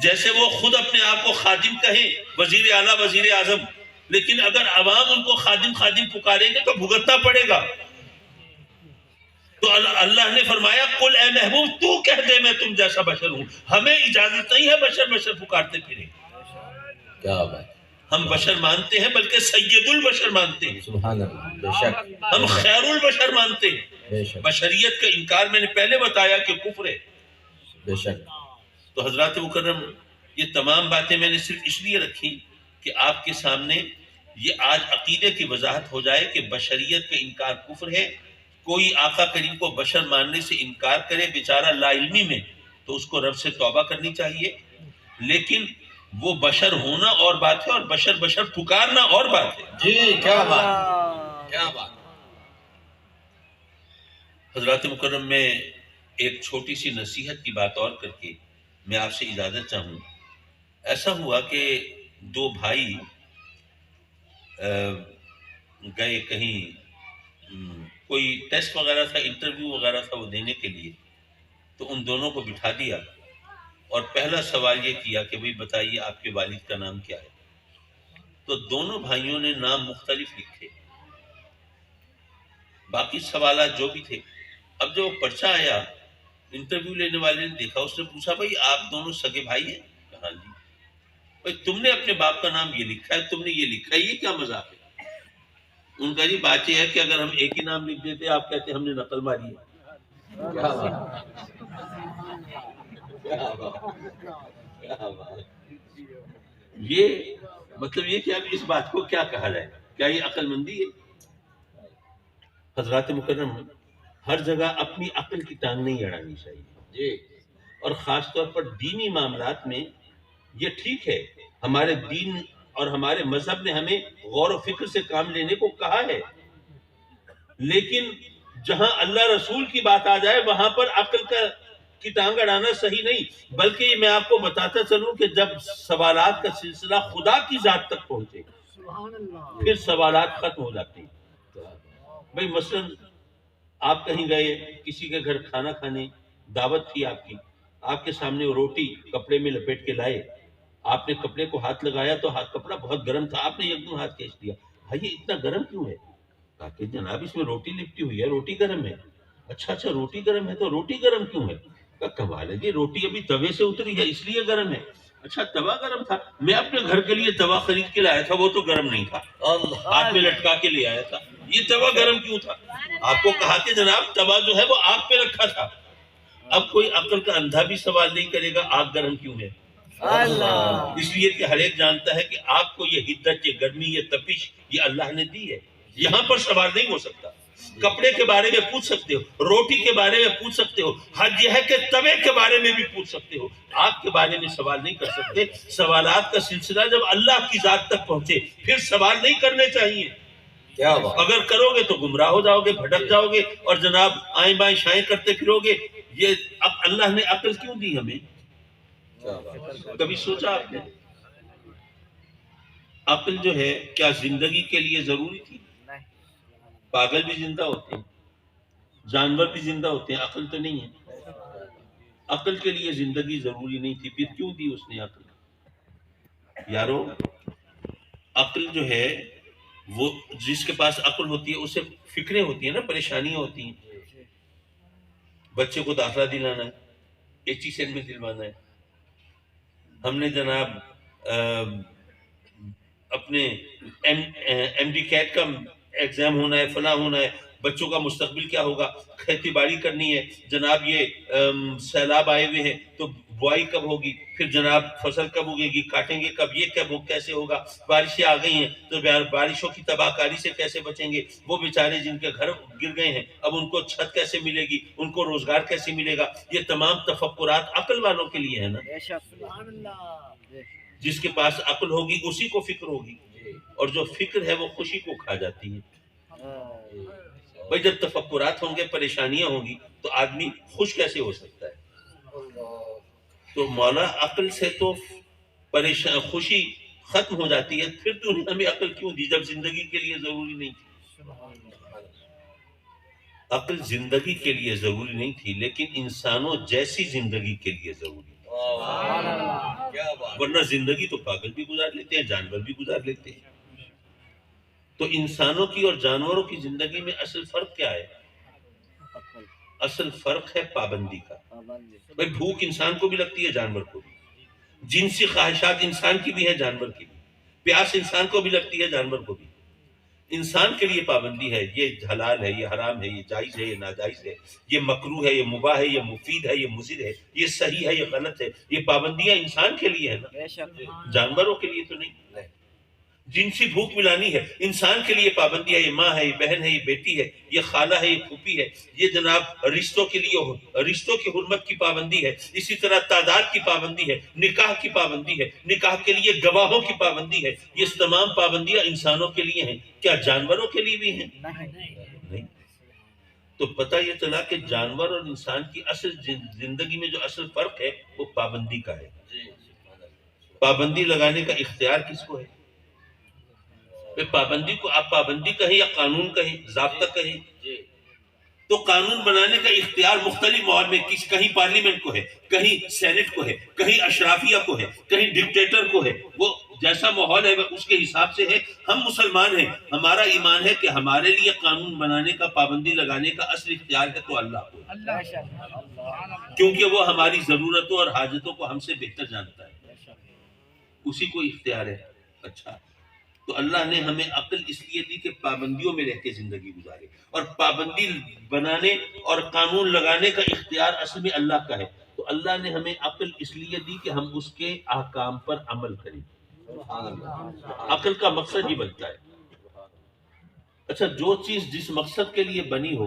جیسے وہ خود اپنے آپ کو خادم کہیں، وزیر اعلیٰ، وزیر اعظم، لیکن اگر عوام ان کو خادم خادم پکاریں گے تو بھگتنا پڑے گا۔ تو اللہ نے فرمایا قل اے محبوب تو کہہ دے میں تم جیسا بشر ہوں، ہمیں اجازت نہیں ہے بشر بشر پکارتے پھریں۔ کیا بات۔ ہم بشر مانتے ہیں بلکہ سید البشر مانتے ہیں، سبحان اللہ۔ بے شک ہم خیر البشر مانتے ہیں۔ بے شک بشریت کا انکار میں نے پہلے بتایا کہ کفر ہے۔ بے شک۔ تو حضرات مکرم یہ تمام باتیں میں نے صرف اس لیے رکھی کہ آپ کے سامنے یہ آج عقیدے کی وضاحت ہو جائے کہ بشریت کا انکار کفر ہے۔ کوئی آقا کریم کو بشر ماننے سے انکار کرے بیچارہ لا علمی میں، تو اس کو رب سے توبہ کرنی چاہیے، لیکن وہ بشر ہونا اور بات ہے اور بشر بشر پکارنا اور بات ہے۔ جی کیا بات، کیا بات۔ حضرات مکرم میں ایک چھوٹی سی نصیحت کی بات اور کر کے میں آپ سے اجازت چاہوں۔ ایسا ہوا کہ دو بھائی گئے کہیں، کوئی ٹیسٹ وغیرہ تھا، انٹرویو وغیرہ تھا وہ دینے کے لیے، تو ان دونوں کو بٹھا دیا اور پہلا سوال یہ کیا کہ بھئی بتائیے آپ کے والد کا نام کیا ہے. تو دونوں بھائیوں نے نام مختلف لکھے، باقی سوالات جو بھی تھے. اب جب وہ پرچہ آیا، انٹرویو لینے والے نے دیکھا، اس نے پوچھا بھائی آپ دونوں سگے بھائی ہیں؟ کہا جی. بھائی تم نے اپنے باپ کا نام یہ لکھا ہے، تم نے یہ لکھا ہے، یہ کیا مذاق ہے؟ ان کا جی بات یہ ہے کہ اگر ہم ایک ہی نام لکھ دیتے آپ کہتے ہم نے نقل ماری ہے. کیا بات کیا بات. یہ مطلب یہ کہ اب اس بات کو کیا کہا جائے؟ کیا یہ عقل مندی ہے؟ حضرات مکرم، ہر جگہ اپنی عقل کی ٹانگ نہیں اڑانی چاہیے جی اور خاص طور پر دینی معاملات میں یہ ٹھیک ہے. ہمارے دین اور ہمارے مذہب نے ہمیں غور و فکر سے کام لینے کو کہا ہے، لیکن جہاں اللہ رسول کی بات آ جائے وہاں پر عقل کی ٹانگ اڑانا صحیح نہیں. بلکہ میں آپ کو بتاتا چلوں کہ جب سوالات کا سلسلہ خدا کی ذات تک پہنچے سبحان اللہ. پھر سوالات ختم ہو جاتے ہیں. بھئی مثلا آپ کہیں گئے کسی کے گھر کھانا کھانے، دعوت تھی آپ کی، آپ کے سامنے وہ روٹی کپڑے میں لپیٹ کے لائے، آپ نے کپڑے کو ہاتھ لگایا تو کپڑا بہت گرم تھا، آپ نے ایک دم ہاتھ کھینچ دیا. بھائی اتنا گرم کیوں ہے؟ کہا کہ جناب اس میں روٹی لپٹی ہوئی ہے، روٹی گرم ہے. اچھا روٹی گرم ہے تو روٹی گرم کیوں ہے؟ کہا کمال ہے جی، روٹی ابھی توے سے اتری ہے اس لیے گرم ہے. اچھا توا گرم تھا؟ میں اپنے گھر کے لیے توا خرید کے لایا تھا، وہ تو گرم نہیں تھا، اللہ ہاتھ میں لٹکا کے لے آیا تھا، یہ توا گرم کیوں تھا؟ آپ کو کہا کہ جناب توا جو ہے وہ آگ پہ رکھا تھا. اب کوئی عقل کا اندھا بھی سوال نہیں کرے گا آگ گرم کیوں ہے. اللہ. اس لیے کہ ہر ایک جانتا ہے کہ آگ کو یہ حدت، یہ گرمی، یہ تپش یہ اللہ نے دی ہے. یہاں پر سوال نہیں ہو سکتا. کپڑے کے بارے میں پوچھ سکتے ہو، روٹی کے بارے میں پوچھ سکتے ہو، حد یہ ہے کہ توے کے بارے میں بھی پوچھ سکتے ہو، آگ کے بارے میں سوال نہیں کر سکتے. سوالات کا سلسلہ جب اللہ کی ذات تک پہنچے پھر سوال نہیں کرنے چاہیے. کیا بات. اگر کرو گے تو گمراہ ہو جاؤ گے، بھٹک جاؤ گے اور جناب آئیں بائیں شائیں کرتے پھرو گے. یہ اب اللہ نے عقل کیوں دی ہمیں؟ کیا بات. کبھی سوچا آپ نے؟ عقل جو ہے کیا زندگی کے لیے ضروری تھی؟ نہیں. پاگل بھی زندہ ہوتے ہیں، جانور بھی زندہ ہوتے ہیں، عقل تو نہیں ہے. عقل کے لیے زندگی ضروری نہیں تھی، پھر کیوں دی اس نے عقل؟ یارو عقل جو ہے وہ جس کے پاس عقل ہوتی ہے اسے فکریں ہوتی ہیں نا، پریشانیاں ہوتی ہیں. بچے کو داخلہ دلانا ہے، HECL میں دلوانا ہے. ہم نے جناب اپنے MD CAT کا ایگزام ہونا ہے، فلاں ہونا ہے، بچوں کا مستقبل کیا ہوگا، کھیتی باڑی کرنی ہے جناب، یہ سیلاب آئے ہوئے ہیں تو بوائی کب ہوگی، پھر جناب فصل کب اگے گی، کاٹیں گے کب، یہ کب کیسے ہوگا، بارشیں آ گئی ہیں تو بارشوں کی تباہ کاری سے کیسے بچیں گے، وہ بیچارے جن کے گھر گر گئے ہیں اب ان کو چھت کیسے ملے گی، ان کو روزگار کیسے ملے گا. یہ تمام تفکرات عقل والوں کے لیے ہے نا. بے شک. سبحان اللہ. جس کے پاس عقل ہوگی اسی کو فکر ہوگی، اور جو فکر ہے وہ خوشی کو کھا جاتی ہے. بھائی جب تفکرات ہوں گے، پریشانیاں ہوں گی تو آدمی خوش کیسے ہو سکتا ہے؟ تو مولا عقل سے تو خوشی ختم ہو جاتی ہے. پھر تو ہمیں عقل کیوں دی جب زندگی کے لیے ضروری نہیں تھی؟ عقل زندگی کے لیے ضروری نہیں تھی لیکن انسانوں جیسی زندگی کے لیے ضروری تھی. کیا بات. ورنہ زندگی تو پاگل بھی گزار لیتے ہیں، جانور بھی گزار لیتے ہیں. تو انسانوں کی اور جانوروں کی زندگی میں اصل فرق کیا ہے؟ اصل فرق ہے پابندی کا. بھائی بھوک انسان کو بھی لگتی ہے، جانور کو بھی. جنسی خواہشات انسان کی بھی ہے، جانور کی بھی. پیاس انسان کو بھی لگتی ہے، جانور کو بھی. انسان کے لیے پابندی ہے، یہ حلال ہے، یہ حرام ہے، یہ جائز ہے، یہ ناجائز ہے، یہ مکروہ ہے، یہ مباح ہے، یہ مفید ہے، یہ مضر ہے، یہ صحیح ہے، یہ غلط ہے. یہ پابندیاں انسان کے لیے ہے نا، بے شک. جانوروں کے لیے تو نہیں. جنسی بھوک ملانی ہے انسان کے لیے پابندی ہے، یہ ماں ہے، یہ بہن ہے، یہ بیٹی ہے، یہ خالہ ہے، یہ پھوپھی ہے. یہ جناب رشتوں کے لیے رشتوں کی حرمت کی پابندی ہے. اسی طرح تعداد کی پابندی ہے، نکاح کی پابندی ہے، نکاح کے لیے گواہوں کی پابندی ہے. یہ تمام پابندیاں انسانوں کے لیے ہیں. کیا جانوروں کے لیے بھی ہیں؟ نہیں. تو پتہ یہ چلا کہ جانور اور انسان کی اصل زندگی میں جو اصل فرق ہے وہ پابندی کا ہے. پابندی لگانے کا اختیار کس کو ہے؟ پابندی کو آپ پابندی کہیں یا قانون کہیں، ضابطہ کہیں، تو قانون بنانے کا اختیار مختلف ماحول میں کہیں پارلیمنٹ کو ہے، کہیں سینٹ کو ہے، کہیں اشرافیہ کو ہے، کہیں ڈکٹیٹر کو ہے، وہ جیسا ماحول ہے اس کے حساب سے ہے۔ ہم مسلمان ہیں، ہمارا ایمان ہے کہ ہمارے لیے قانون بنانے کا، پابندی لگانے کا اصل اختیار ہے تو اللہ کو، کیونکہ وہ ہماری ضرورتوں اور حاجتوں کو ہم سے بہتر جانتا ہے، اسی کو اختیار ہے۔ اچھا، تو اللہ نے ہمیں عقل اس لیے دی کہ پابندیوں میں رہ کے زندگی گزارے، اور پابندی بنانے اور قانون لگانے کا اختیار اصل میں اللہ کا ہے۔ تو اللہ نے ہمیں عقل اس لیے دی کہ ہم اس کے احکام پر عمل کریں۔ عقل کا مقصد ہی بنتا ہے۔ اچھا، جو چیز جس مقصد کے لیے بنی ہو